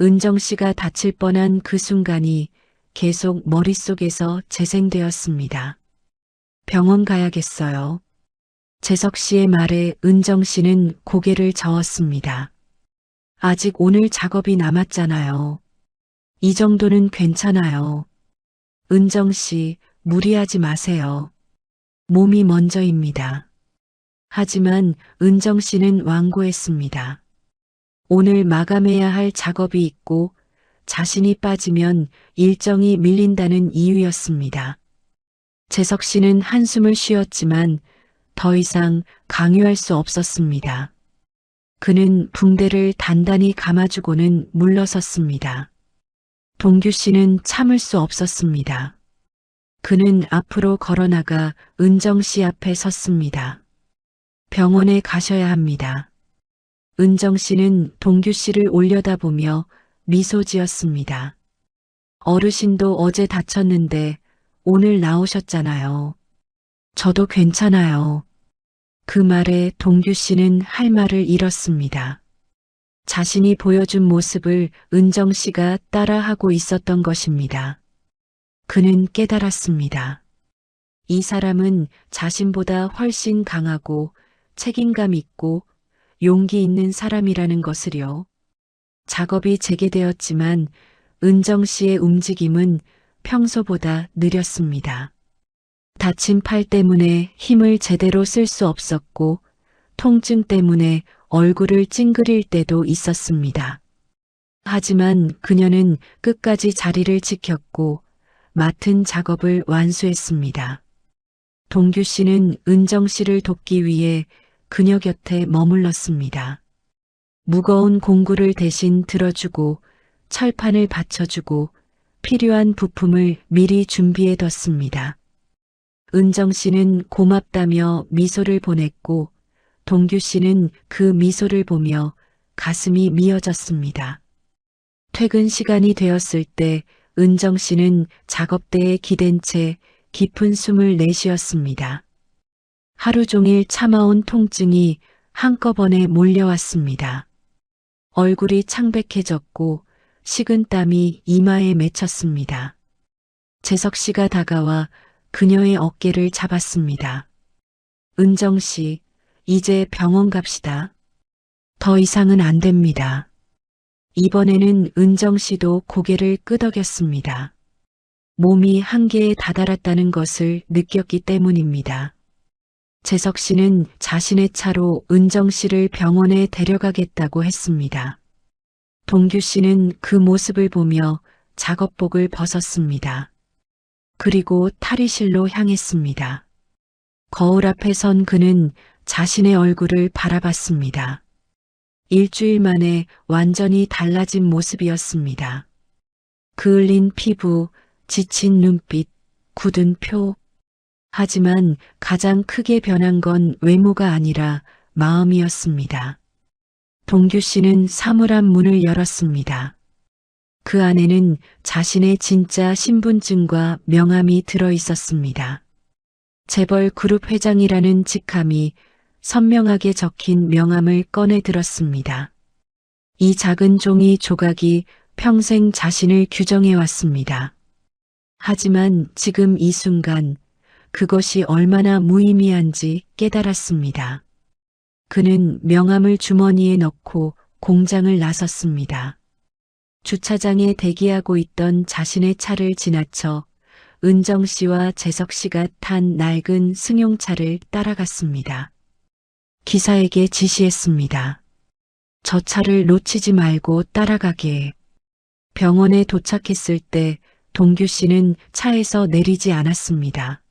은정 씨가 다칠 뻔한 그 순간이 계속 머릿속에서 재생되었습니다. 병원 가야겠어요. 재석 씨의 말에 은정 씨는 고개를 저었습니다. 아직 오늘 작업이 남았잖아요. 이 정도는 괜찮아요. 은정 씨, 무리하지 마세요. 몸이 먼저입니다. 하지만 은정 씨는 완고했습니다. 오늘 마감해야 할 작업이 있고 자신이 빠지면 일정이 밀린다는 이유였습니다. 재석 씨는 한숨을 쉬었지만 더 이상 강요할 수 없었습니다. 그는 붕대를 단단히 감아주고는 물러섰습니다. 동규 씨는 참을 수 없었습니다. 그는 앞으로 걸어나가 은정 씨 앞에 섰습니다. 병원에 가셔야 합니다. 은정 씨는 동규 씨를 올려다보며 미소 지었습니다. 어르신도 어제 다쳤는데 오늘 나오셨잖아요. 저도 괜찮아요. 그 말에 동규 씨는 할 말을 잃었습니다. 자신이 보여준 모습을 은정 씨가 따라하고 있었던 것입니다. 그는 깨달았습니다. 이 사람은 자신보다 훨씬 강하고 책임감 있고 용기 있는 사람이라는 것을요. 작업이 재개되었지만 은정 씨의 움직임은 평소보다 느렸습니다. 다친 팔 때문에 힘을 제대로 쓸 수 없었고 통증 때문에 얼굴을 찡그릴 때도 있었습니다. 하지만 그녀는 끝까지 자리를 지켰고 맡은 작업을 완수했습니다. 동규 씨는 은정 씨를 돕기 위해 그녀 곁에 머물렀습니다. 무거운 공구를 대신 들어주고 철판을 받쳐주고 필요한 부품을 미리 준비해뒀습니다. 은정 씨는 고맙다며 미소를 보냈고 동규 씨는 그 미소를 보며 가슴이 미어졌습니다. 퇴근 시간이 되었을 때 은정 씨는 작업대에 기댄 채 깊은 숨을 내쉬었습니다. 하루 종일 참아온 통증이 한꺼번에 몰려왔습니다. 얼굴이 창백해졌고 식은 땀이 이마에 맺혔습니다. 재석 씨가 다가와 그녀의 어깨를 잡았습니다. 은정 씨, 이제 병원 갑시다. 더 이상은 안 됩니다. 이번에는 은정 씨도 고개를 끄덕였습니다. 몸이 한계에 다다랐다는 것을 느꼈기 때문입니다. 재석 씨는 자신의 차로 은정 씨를 병원에 데려가겠다고 했습니다. 동규 씨는 그 모습을 보며 작업복을 벗었습니다. 그리고 탈의실로 향했습니다. 거울 앞에 선 그는 자신의 얼굴을 바라봤습니다. 일주일 만에 완전히 달라진 모습이었습니다. 그을린 피부, 지친 눈빛, 굳은 표. 하지만 가장 크게 변한 건 외모가 아니라 마음이었습니다. 동규 씨는 사물함 문을 열었습니다. 그 안에는 자신의 진짜 신분증과 명함이 들어 있었습니다. 재벌 그룹 회장이라는 직함이 선명하게 적힌 명함을 꺼내 들었습니다. 이 작은 종이 조각이 평생 자신을 규정해 왔습니다. 하지만 지금 이 순간 그것이 얼마나 무의미한지 깨달았습니다. 그는 명함을 주머니에 넣고 공장을 나섰습니다. 주차장에 대기하고 있던 자신의 차를 지나쳐 은정 씨와 재석 씨가 탄 낡은 승용차를 따라갔습니다. 기사에게 지시했습니다. 저 차를 놓치지 말고 따라가게. 병원에 도착했을 때 동규 씨는 차에서 내리지 않았습니다.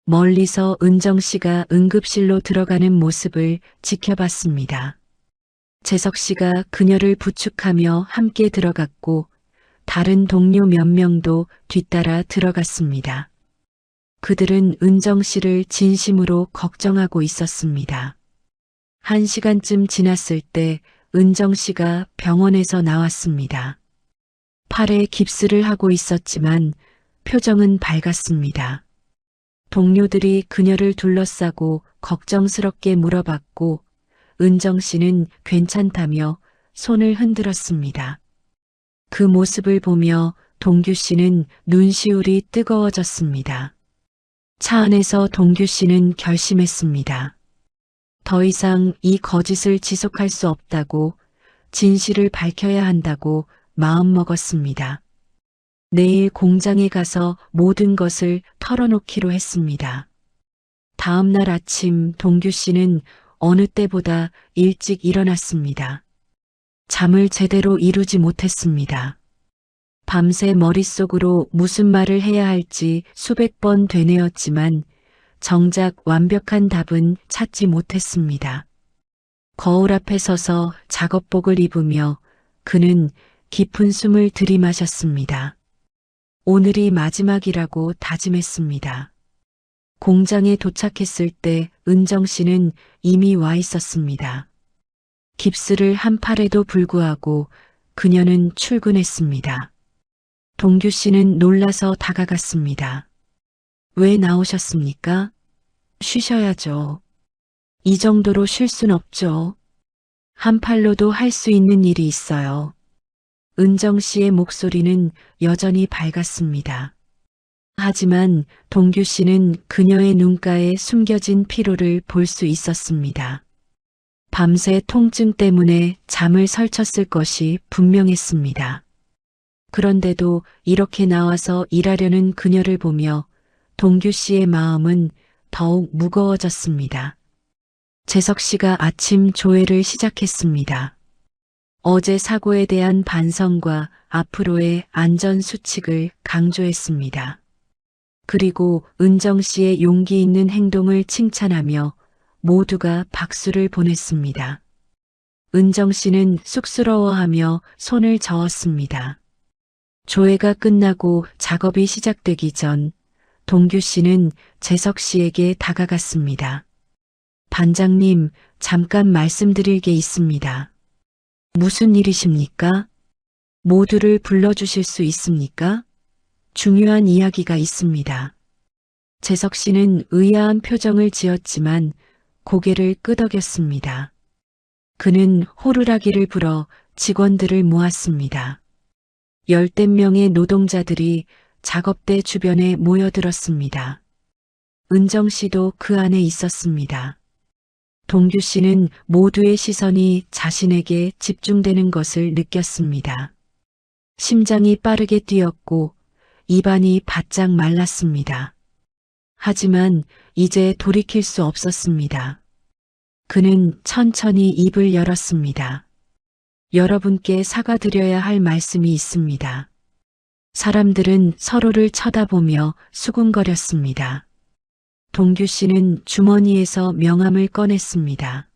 멀리서 은정 씨가 응급실로 들어가는 모습을 지켜봤습니다. 재석 씨가 그녀를 부축하며 함께 들어갔고 다른 동료 몇 명도 뒤따라 들어갔습니다. 그들은 은정 씨를 진심으로 걱정하고 있었습니다. 1시간쯤 지났을 때 은정 씨가 병원에서 나왔습니다. 팔에 깁스를 하고 있었지만 표정은 밝았습니다. 동료들이 그녀를 둘러싸고 걱정스럽게 물어봤고 은정 씨는 괜찮다며 손을 흔들었습니다. 그 모습을 보며 동규 씨는 눈시울이 뜨거워졌습니다. 차 안에서 동규 씨는 결심했습니다. 더 이상 이 거짓을 지속할 수 없다고, 진실을 밝혀야 한다고 마음먹었습니다. 내일 공장에 가서 모든 것을 털어놓기로 했습니다. 다음 날 아침 동규 씨는 어느 때보다 일찍 일어났습니다. 잠을 제대로 이루지 못했습니다. 밤새 머릿속으로 무슨 말을 해야 할지 수백 번 되뇌었지만 정작 완벽한 답은 찾지 못했습니다. 거울 앞에 서서 작업복을 입으며 그는 깊은 숨을 들이마셨습니다. 오늘이 마지막이라고 다짐했습니다. 공장에 도착했을 때 은정 씨는 이미 와 있었습니다. 깁스를 한 팔에도 불구하고 그녀는 출근했습니다. 동규 씨는 놀라서 다가갔습니다. 왜 나오셨습니까? 쉬셔야죠. 이 정도로 쉴 순 없죠. 한 팔로도 할 수 있는 일이 있어요. 은정 씨의 목소리는 여전히 밝았습니다. 하지만 동규 씨는 그녀의 눈가에 숨겨진 피로를 볼 수 있었습니다. 밤새 통증 때문에 잠을 설쳤을 것이 분명했습니다. 그런데도 이렇게 나와서 일하려는 그녀를 보며 동규 씨의 마음은 더욱 무거워졌습니다. 재석 씨가 아침 조회를 시작했습니다. 어제 사고에 대한 반성과 앞으로의 안전 수칙을 강조했습니다. 그리고 은정 씨의 용기 있는 행동을 칭찬하며 모두가 박수를 보냈습니다. 은정 씨는 쑥스러워하며 손을 저었습니다. 조회가 끝나고 작업이 시작되기 전 동규 씨는 재석 씨에게 다가갔습니다. 반장님, 잠깐 말씀드릴 게 있습니다. 무슨 일이십니까? 모두를 불러주실 수 있습니까? 중요한 이야기가 있습니다. 재석 씨는 의아한 표정을 지었지만 고개를 끄덕였습니다. 그는 호루라기를 불어 직원들을 모았습니다. 10대 명의 노동자들이 작업대 주변에 모여들었습니다. 은정 씨도 그 안에 있었습니다. 동규 씨는 모두의 시선이 자신에게 집중되는 것을 느꼈습니다. 심장이 빠르게 뛰었고 입안이 바짝 말랐습니다. 하지만 이제 돌이킬 수 없었습니다. 그는 천천히 입을 열었습니다. 여러분께 사과드려야 할 말씀이 있습니다. 사람들은 서로를 쳐다보며 수군거렸습니다. 동규 씨는 주머니에서 명함을 꺼냈습니다.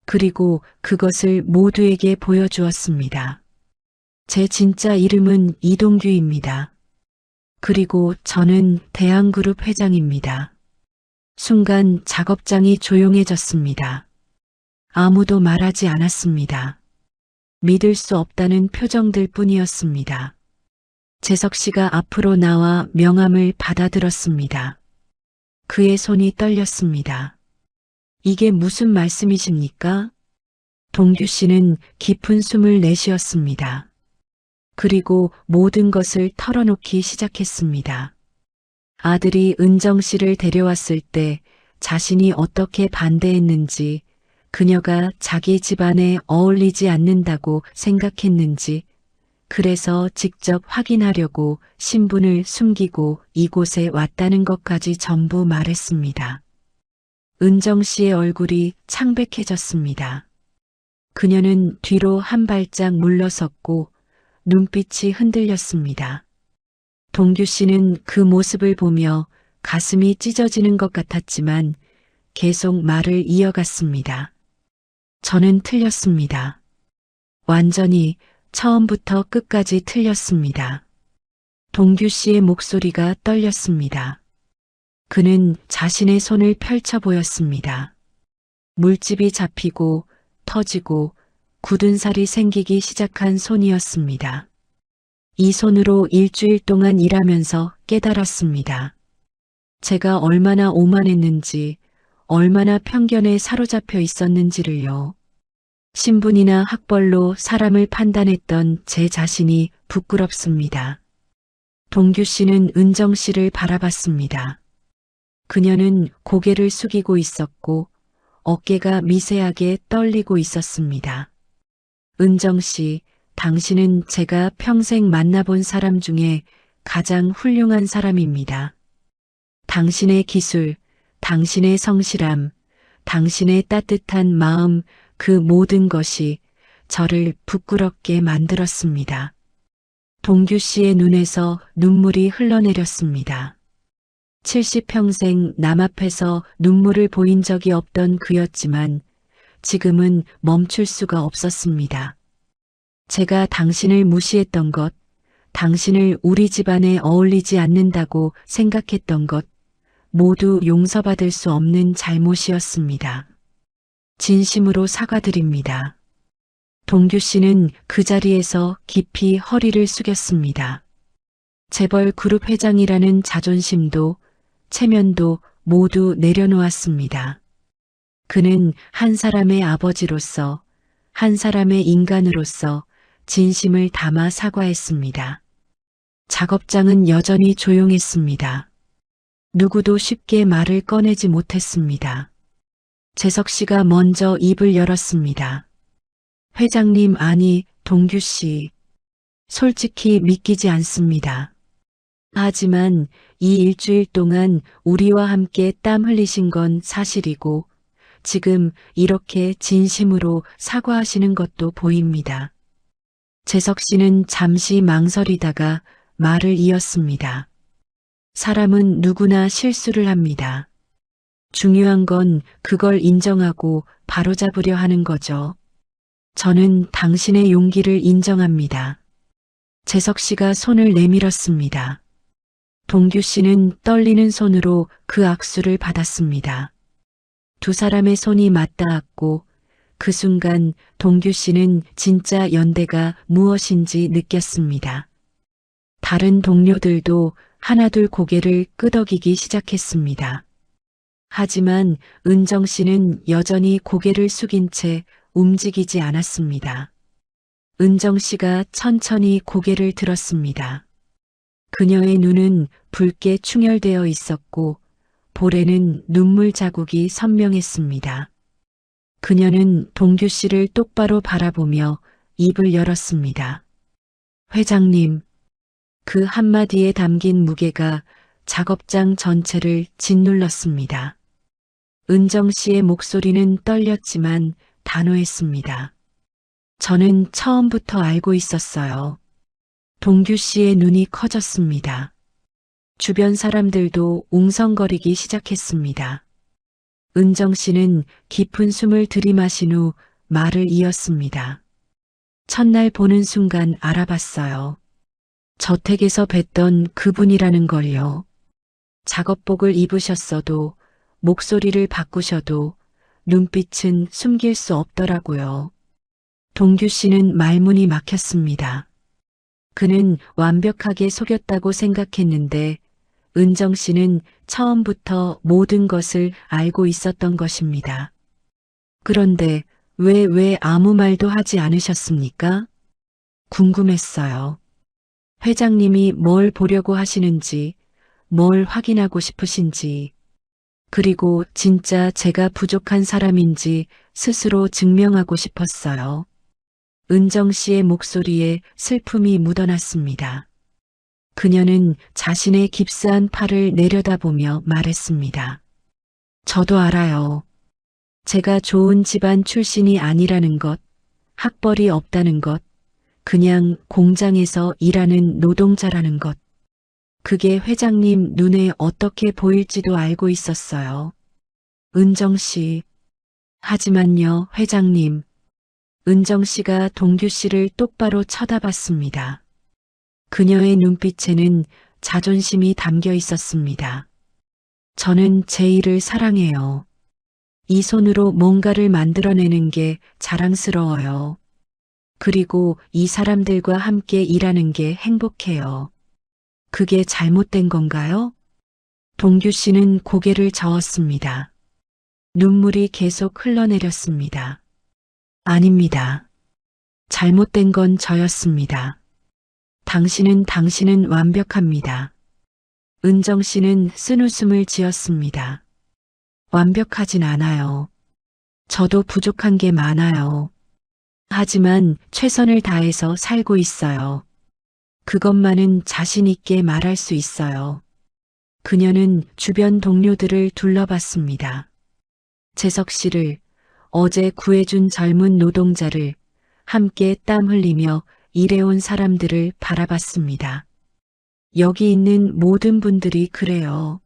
그리고 그것을 모두에게 보여주었습니다. 제 진짜 이름은 이동규입니다. 그리고 저는 대한그룹 회장입니다. 순간 작업장이 조용해졌습니다. 아무도 말하지 않았습니다. 믿을 수 없다는 표정들 뿐이었습니다. 재석 씨가 앞으로 나와 명함을 받아들었습니다. 그의 손이 떨렸습니다. 이게 무슨 말씀이십니까? 동규 씨는 깊은 숨을 내쉬었습니다. 그리고 모든 것을 털어놓기 시작했습니다. 아들이 은정 씨를 데려왔을 때 자신이 어떻게 반대했는지, 그녀가 자기 집안에 어울리지 않는다고 생각했는지, 그래서 직접 확인하려고 신분을 숨기고 이곳에 왔다는 것까지 전부 말했습니다. 은정 씨의 얼굴이 창백해졌습니다. 그녀는 뒤로 한 발짝 물러섰고 눈빛이 흔들렸습니다. 동규 씨는 그 모습을 보며 가슴이 찢어지는 것 같았지만 계속 말을 이어갔습니다. 저는 틀렸습니다. 완전히 처음부터 끝까지 틀렸습니다. 동규 씨의 목소리가 떨렸습니다. 그는 자신의 손을 펼쳐 보였습니다. 물집이 잡히고 터지고 굳은 살이 생기기 시작한 손이었습니다. 이 손으로 일주일 동안 일하면서 깨달았습니다. 제가 얼마나 오만했는지, 얼마나 편견에 사로잡혀 있었는지를요. 신분이나 학벌로 사람을 판단했던 제 자신이 부끄럽습니다. 동규 씨는 은정 씨를 바라봤습니다. 그녀는 고개를 숙이고 있었고 어깨가 미세하게 떨리고 있었습니다. 은정 씨, 당신은 제가 평생 만나본 사람 중에 가장 훌륭한 사람입니다. 당신의 기술, 당신의 성실함, 당신의 따뜻한 마음, 그 모든 것이 저를 부끄럽게 만들었습니다. 동규 씨의 눈에서 눈물이 흘러내렸습니다. 70평생 남 앞에서 눈물을 보인 적이 없던 그였지만 지금은 멈출 수가 없었습니다. 제가 당신을 무시했던 것, 당신을 우리 집안에 어울리지 않는다고 생각했던 것, 모두 용서받을 수 없는 잘못이었습니다. 진심으로 사과드립니다. 동규 씨는 그 자리에서 깊이 허리를 숙였습니다. 재벌 그룹 회장이라는 자존심도 체면도 모두 내려놓았습니다. 그는 한 사람의 아버지로서, 한 사람의 인간으로서 진심을 담아 사과했습니다. 작업장은 여전히 조용했습니다. 누구도 쉽게 말을 꺼내지 못했습니다. 재석 씨가 먼저 입을 열었습니다. 회장님, 아니, 동규 씨. 솔직히 믿기지 않습니다. 하지만 이 일주일 동안 우리와 함께 땀 흘리신 건 사실이고 지금 이렇게 진심으로 사과하시는 것도 보입니다. 재석 씨는 잠시 망설이다가 말을 이었습니다. 사람은 누구나 실수를 합니다. 중요한 건 그걸 인정하고 바로잡으려 하는 거죠. 저는 당신의 용기를 인정합니다. 재석 씨가 손을 내밀었습니다. 동규 씨는 떨리는 손으로 그 악수를 받았습니다. 두 사람의 손이 맞닿았고 그 순간 동규 씨는 진짜 연대가 무엇인지 느꼈습니다. 다른 동료들도 하나둘 고개를 끄덕이기 시작했습니다. 하지만 은정 씨는 여전히 고개를 숙인 채 움직이지 않았습니다. 은정 씨가 천천히 고개를 들었습니다. 그녀의 눈은 붉게 충혈되어 있었고 볼에는 눈물 자국이 선명했습니다. 그녀는 동규 씨를 똑바로 바라보며 입을 열었습니다. 회장님, 그 한마디에 담긴 무게가 작업장 전체를 짓눌렀습니다. 은정 씨의 목소리는 떨렸지만 단호했습니다. 저는 처음부터 알고 있었어요. 동규 씨의 눈이 커졌습니다. 주변 사람들도 웅성거리기 시작했습니다. 은정 씨는 깊은 숨을 들이마신 후 말을 이었습니다. 첫날 보는 순간 알아봤어요. 저택에서 뵀던 그분이라는 걸요. 작업복을 입으셨어도 목소리를 바꾸셔도 눈빛은 숨길 수 없더라고요. 동규 씨는 말문이 막혔습니다. 그는 완벽하게 속였다고 생각했는데 은정 씨는 처음부터 모든 것을 알고 있었던 것입니다. 그런데 왜 아무 말도 하지 않으셨습니까? 궁금했어요. 회장님이 뭘 보려고 하시는지, 뭘 확인하고 싶으신지, 그리고 진짜 제가 부족한 사람인지 스스로 증명하고 싶었어요. 은정 씨의 목소리에 슬픔이 묻어났습니다. 그녀는 자신의 깁스한 팔을 내려다보며 말했습니다. 저도 알아요. 제가 좋은 집안 출신이 아니라는 것, 학벌이 없다는 것, 그냥 공장에서 일하는 노동자라는 것. 그게 회장님 눈에 어떻게 보일지도 알고 있었어요. 은정 씨. 하지만요, 회장님. 은정 씨가 동규 씨를 똑바로 쳐다봤습니다. 그녀의 눈빛에는 자존심이 담겨 있었습니다. 저는 제 일을 사랑해요. 이 손으로 뭔가를 만들어내는 게 자랑스러워요. 그리고 이 사람들과 함께 일하는 게 행복해요. 그게 잘못된 건가요? 동규 씨는 고개를 저었습니다. 눈물이 계속 흘러내렸습니다. 아닙니다. 잘못된 건 저였습니다. 당신은 완벽합니다. 은정 씨는 쓴웃음을 지었습니다. 완벽하진 않아요. 저도 부족한 게 많아요. 하지만 최선을 다해서 살고 있어요. 그것만은 자신 있게 말할 수 있어요. 그녀는 주변 동료들을 둘러봤습니다. 재석 씨를, 어제 구해준 젊은 노동자를, 함께 땀 흘리며 일해온 사람들을 바라봤습니다. 여기 있는 모든 분들이 그래요.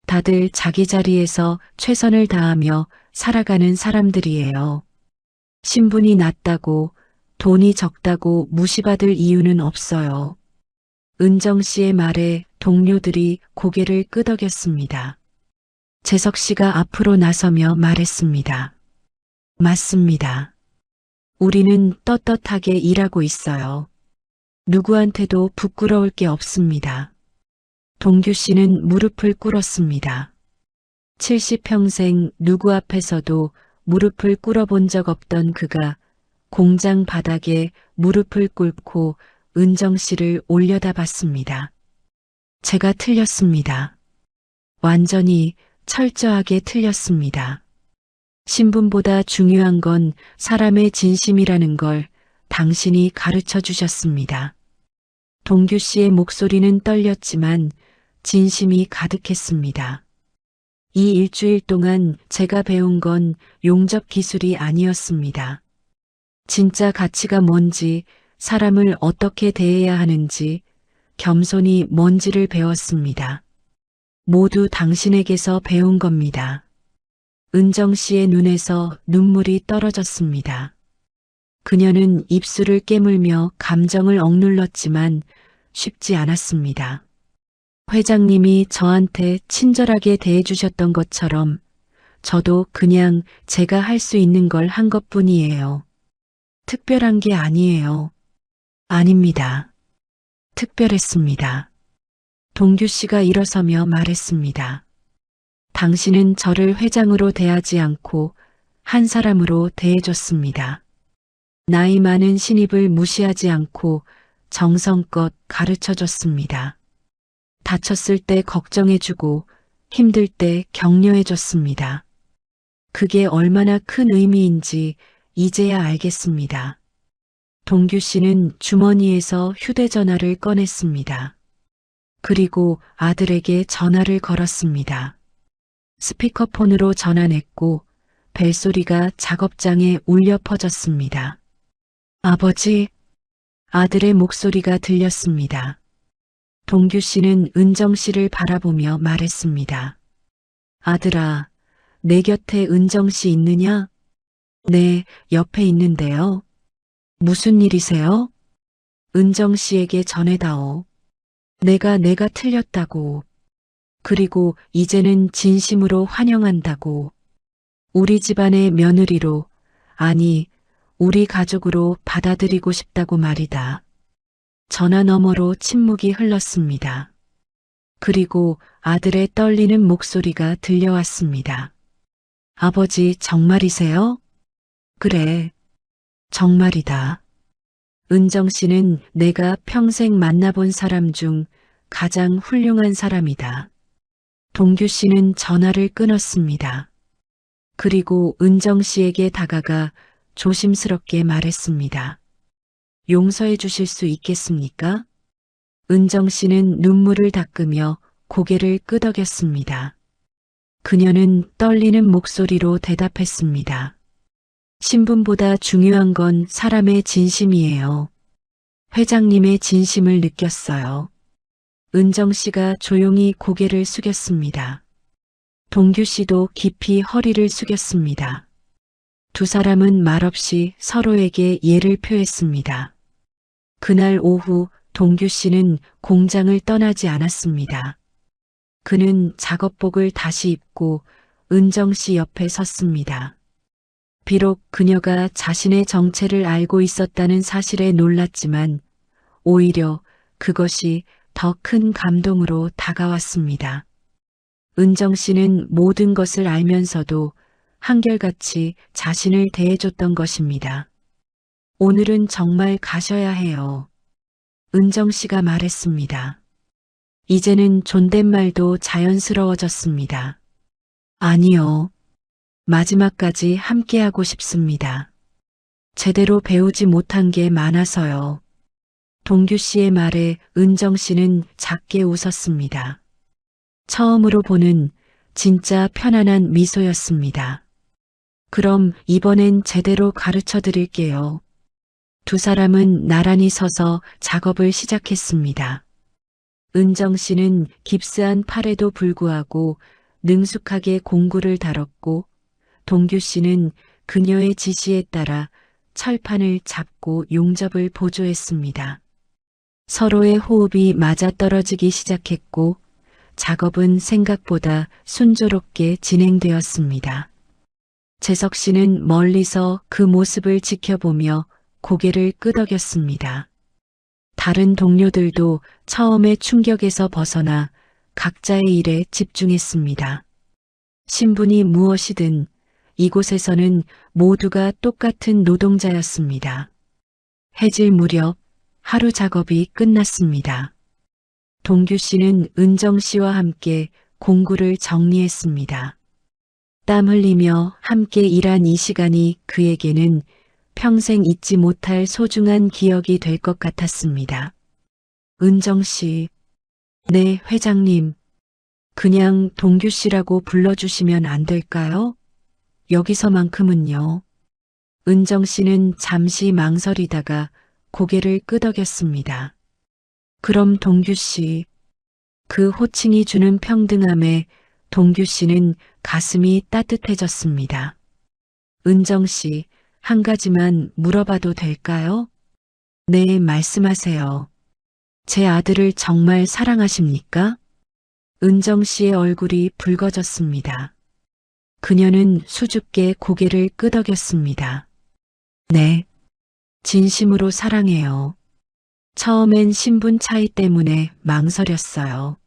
다들 자기 자리에서 최선을 다하며 살아가는 사람들이에요. 신분이 낮다고, 돈이 적다고 무시받을 이유는 없어요. 은정 씨의 말에 동료들이 고개를 끄덕였습니다. 재석 씨가 앞으로 나서며 말했습니다. 맞습니다. 우리는 떳떳하게 일하고 있어요. 누구한테도 부끄러울 게 없습니다. 동규 씨는 무릎을 꿇었습니다. 70평생 누구 앞에서도 무릎을 꿇어본 적 없던 그가 공장 바닥에 무릎을 꿇고 은정 씨를 올려다봤습니다. 제가 틀렸습니다. 완전히 철저하게 틀렸습니다. 신분보다 중요한 건 사람의 진심이라는 걸 당신이 가르쳐 주셨습니다. 동규 씨의 목소리는 떨렸지만 진심이 가득했습니다. 이 일주일 동안 제가 배운 건 용접 기술이 아니었습니다. 진짜 가치가 뭔지, 사람을 어떻게 대해야 하는지, 겸손이 뭔지를 배웠습니다. 모두 당신에게서 배운 겁니다. 은정 씨의 눈에서 눈물이 떨어졌습니다. 그녀는 입술을 깨물며 감정을 억눌렀지만 쉽지 않았습니다. 회장님이 저한테 친절하게 대해주셨던 것처럼 저도 그냥 제가 할 수 있는 걸 한 것뿐이에요. 특별한 게 아니에요. 아닙니다. 특별했습니다. 동규 씨가 일어서며 말했습니다. 당신은 저를 회장으로 대하지 않고 한 사람으로 대해줬습니다. 나이 많은 신입을 무시하지 않고 정성껏 가르쳐줬습니다. 다쳤을 때 걱정해주고 힘들 때 격려해줬습니다. 그게 얼마나 큰 의미인지 이제야 알겠습니다. 동규 씨는 주머니에서 휴대전화를 꺼냈습니다. 그리고 아들에게 전화를 걸었습니다. 스피커폰으로 전화냈고 벨소리가 작업장에 울려 퍼졌습니다. 아버지, 아들의 목소리가 들렸습니다. 동규 씨는 은정 씨를 바라보며 말했습니다. 아들아, 내 곁에 은정 씨 있느냐? 네, 옆에 있는데요. 무슨 일이세요? 은정 씨에게 전해다오. 내가 틀렸다고. 그리고 이제는 진심으로 환영한다고. 우리 집안의 며느리로, 아니, 우리 가족으로 받아들이고 싶다고 말이다. 전화 너머로 침묵이 흘렀습니다. 그리고 아들의 떨리는 목소리가 들려왔습니다. 아버지, 정말이세요? 그래, 정말이다. 은정 씨는 내가 평생 만나본 사람 중 가장 훌륭한 사람이다. 동규 씨는 전화를 끊었습니다. 그리고 은정 씨에게 다가가 조심스럽게 말했습니다. 용서해 주실 수 있겠습니까? 은정 씨는 눈물을 닦으며 고개를 끄덕였습니다. 그녀는 떨리는 목소리로 대답했습니다. 신분보다 중요한 건 사람의 진심이에요. 회장님의 진심을 느꼈어요. 은정 씨가 조용히 고개를 숙였습니다. 동규 씨도 깊이 허리를 숙였습니다. 두 사람은 말없이 서로에게 예를 표했습니다. 그날 오후 동규 씨는 공장을 떠나지 않았습니다. 그는 작업복을 다시 입고 은정 씨 옆에 섰습니다. 비록 그녀가 자신의 정체를 알고 있었다는 사실에 놀랐지만 오히려 그것이 더 큰 감동으로 다가왔습니다. 은정 씨는 모든 것을 알면서도 한결같이 자신을 대해줬던 것입니다. 오늘은 정말 가셔야 해요. 은정 씨가 말했습니다. 이제는 존댓말도 자연스러워졌습니다. 아니요. 마지막까지 함께하고 싶습니다. 제대로 배우지 못한 게 많아서요. 동규 씨의 말에 은정 씨는 작게 웃었습니다. 처음으로 보는 진짜 편안한 미소였습니다. 그럼 이번엔 제대로 가르쳐 드릴게요. 두 사람은 나란히 서서 작업을 시작했습니다. 은정 씨는 깁스한 팔에도 불구하고 능숙하게 공구를 다뤘고 동규 씨는 그녀의 지시에 따라 철판을 잡고 용접을 보조했습니다. 서로의 호흡이 맞아떨어지기 시작했고 작업은 생각보다 순조롭게 진행되었습니다. 재석 씨는 멀리서 그 모습을 지켜보며 고개를 끄덕였습니다. 다른 동료들도 처음의 충격에서 벗어나 각자의 일에 집중했습니다. 신분이 무엇이든 이곳에서는 모두가 똑같은 노동자였습니다. 해질 무렵 하루 작업이 끝났습니다. 동규 씨는 은정 씨와 함께 공구를 정리했습니다. 땀 흘리며 함께 일한 이 시간이 그에게는 평생 잊지 못할 소중한 기억이 될 것 같았습니다. 은정 씨, 네, 회장님. 그냥 동규 씨라고 불러주시면 안 될까요? 여기서만큼은요. 은정 씨는 잠시 망설이다가 고개를 끄덕였습니다. 그럼 동규 씨, 그 호칭이 주는 평등함에 동규 씨는 가슴이 따뜻해졌습니다. 은정 씨, 한 가지만 물어봐도 될까요? 네, 말씀하세요. 제 아들을 정말 사랑하십니까? 은정 씨의 얼굴이 붉어졌습니다. 그녀는 수줍게 고개를 끄덕였습니다. 네, 진심으로 사랑해요. 처음엔 신분 차이 때문에 망설였어요.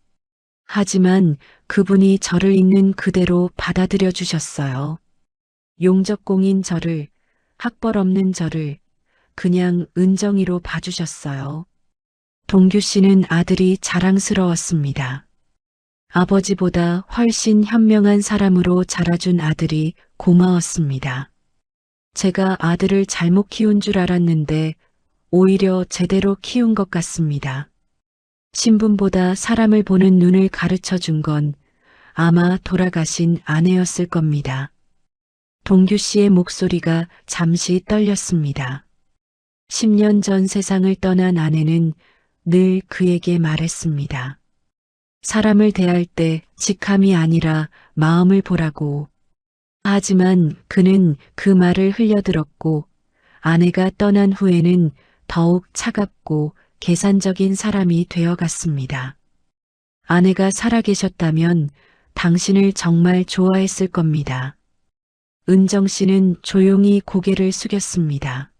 하지만 그분이 저를 있는 그대로 받아들여 주셨어요. 용적공인 저를, 학벌 없는 저를 그냥 은정이로 봐주셨어요. 동규 씨는 아들이 자랑스러웠습니다. 아버지보다 훨씬 현명한 사람으로 자라준 아들이 고마웠습니다. 제가 아들을 잘못 키운 줄 알았는데 오히려 제대로 키운 것 같습니다. 신분보다 사람을 보는 눈을 가르쳐 준 건 아마 돌아가신 아내였을 겁니다. 동규 씨의 목소리가 잠시 떨렸습니다. 10년 전 세상을 떠난 아내는 늘 그에게 말했습니다. 사람을 대할 때 직함이 아니라 마음을 보라고. 하지만 그는 그 말을 흘려들었고 아내가 떠난 후에는 더욱 차갑고 계산적인 사람이 되어갔습니다. 아내가 살아계셨다면 당신을 정말 좋아했을 겁니다. 은정 씨는 조용히 고개를 숙였습니다.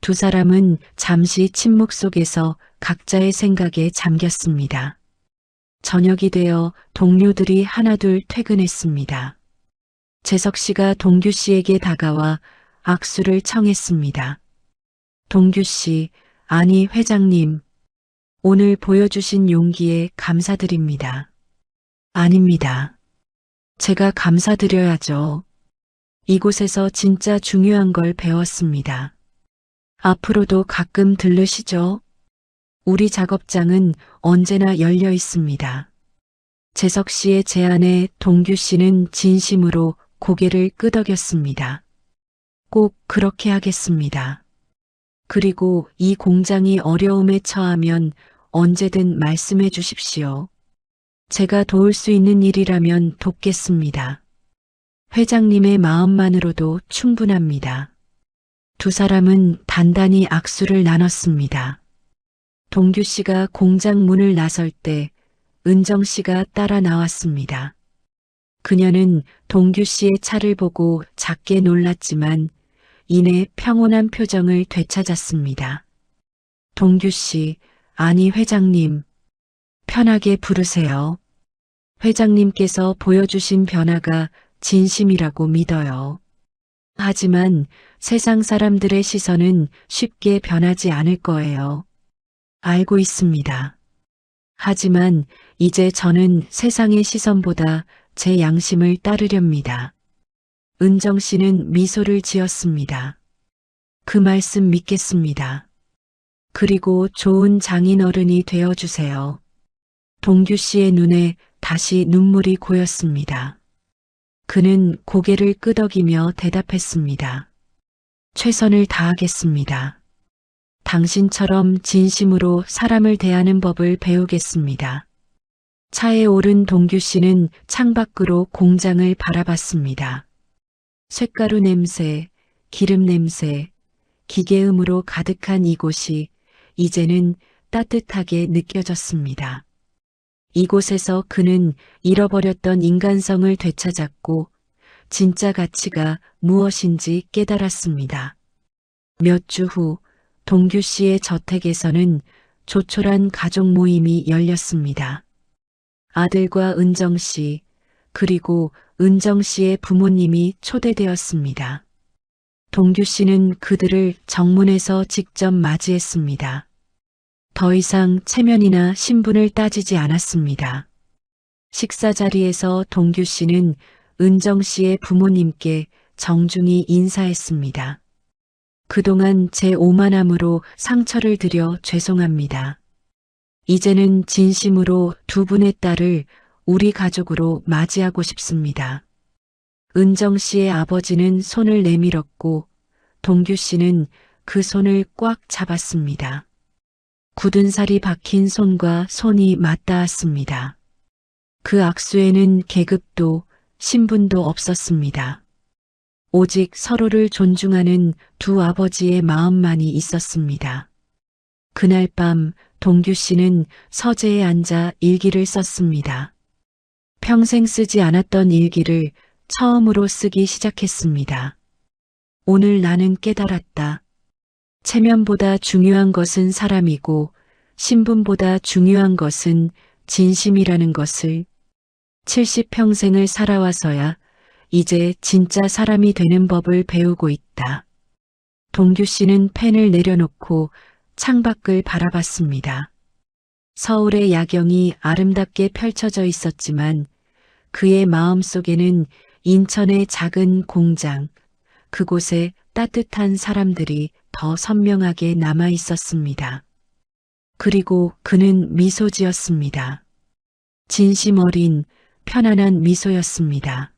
두 사람은 잠시 침묵 속에서 각자의 생각에 잠겼습니다. 저녁이 되어 동료들이 하나둘 퇴근했습니다. 재석 씨가 동규 씨에게 다가와 악수를 청했습니다. 동규 씨, 아니 회장님, 오늘 보여주신 용기에 감사드립니다. 아닙니다. 제가 감사드려야죠. 이곳에서 진짜 중요한 걸 배웠습니다. 앞으로도 가끔 들르시죠? 우리 작업장은 언제나 열려 있습니다. 재석 씨의 제안에 동규 씨는 진심으로 고개를 끄덕였습니다. 꼭 그렇게 하겠습니다. 그리고 이 공장이 어려움에 처하면 언제든 말씀해 주십시오. 제가 도울 수 있는 일이라면 돕겠습니다. 회장님의 마음만으로도 충분합니다. 두 사람은 단단히 악수를 나눴습니다. 동규 씨가 공장 문을 나설 때 은정 씨가 따라 나왔습니다. 그녀는 동규 씨의 차를 보고 작게 놀랐지만 이내 평온한 표정을 되찾았습니다. 동규 씨, 아니 회장님, 편하게 부르세요. 회장님께서 보여주신 변화가 진심이라고 믿어요. 하지만 세상 사람들의 시선은 쉽게 변하지 않을 거예요. 알고 있습니다. 하지만 이제 저는 세상의 시선보다 제 양심을 따르렵니다. 은정 씨는 미소를 지었습니다. 그 말씀 믿겠습니다. 그리고 좋은 장인어른이 되어주세요. 동규 씨의 눈에 다시 눈물이 고였습니다. 그는 고개를 끄덕이며 대답했습니다. 최선을 다하겠습니다. 당신처럼 진심으로 사람을 대하는 법을 배우겠습니다. 차에 오른 동규 씨는 창밖으로 공장을 바라봤습니다. 쇳가루 냄새, 기름 냄새, 기계음으로 가득한 이곳이 이제는 따뜻하게 느껴졌습니다. 이곳에서 그는 잃어버렸던 인간성을 되찾았고 진짜 가치가 무엇인지 깨달았습니다. 몇 주 후 동규 씨의 저택에서는 조촐한 가족 모임이 열렸습니다. 아들과 은정 씨, 그리고 은정 씨의 부모님이 초대되었습니다. 동규 씨는 그들을 정문에서 직접 맞이했습니다. 더 이상 체면이나 신분을 따지지 않았습니다. 식사 자리에서 동규 씨는 은정 씨의 부모님께 정중히 인사했습니다. 그동안 제 오만함으로 상처를 드려 죄송합니다. 이제는 진심으로 두 분의 딸을 우리 가족으로 맞이하고 싶습니다. 은정 씨의 아버지는 손을 내밀었고 동규 씨는 그 손을 꽉 잡았습니다. 굳은 살이 박힌 손과 손이 맞닿았습니다. 그 악수에는 계급도 신분도 없었습니다. 오직 서로를 존중하는 두 아버지의 마음만이 있었습니다. 그날 밤 동규 씨는 서재에 앉아 일기를 썼습니다. 평생 쓰지 않았던 일기를 처음으로 쓰기 시작했습니다. 오늘 나는 깨달았다. 체면보다 중요한 것은 사람이고 신분보다 중요한 것은 진심이라는 것을 70평생을 살아와서야 이제 진짜 사람이 되는 법을 배우고 있다. 동규 씨는 펜을 내려놓고 창밖을 바라봤습니다. 서울의 야경이 아름답게 펼쳐져 있었지만 그의 마음속에는 인천의 작은 공장, 그곳에 따뜻한 사람들이 더 선명하게 남아 있었습니다. 그리고 그는 미소 지었습니다. 진심 어린 편안한 미소였습니다.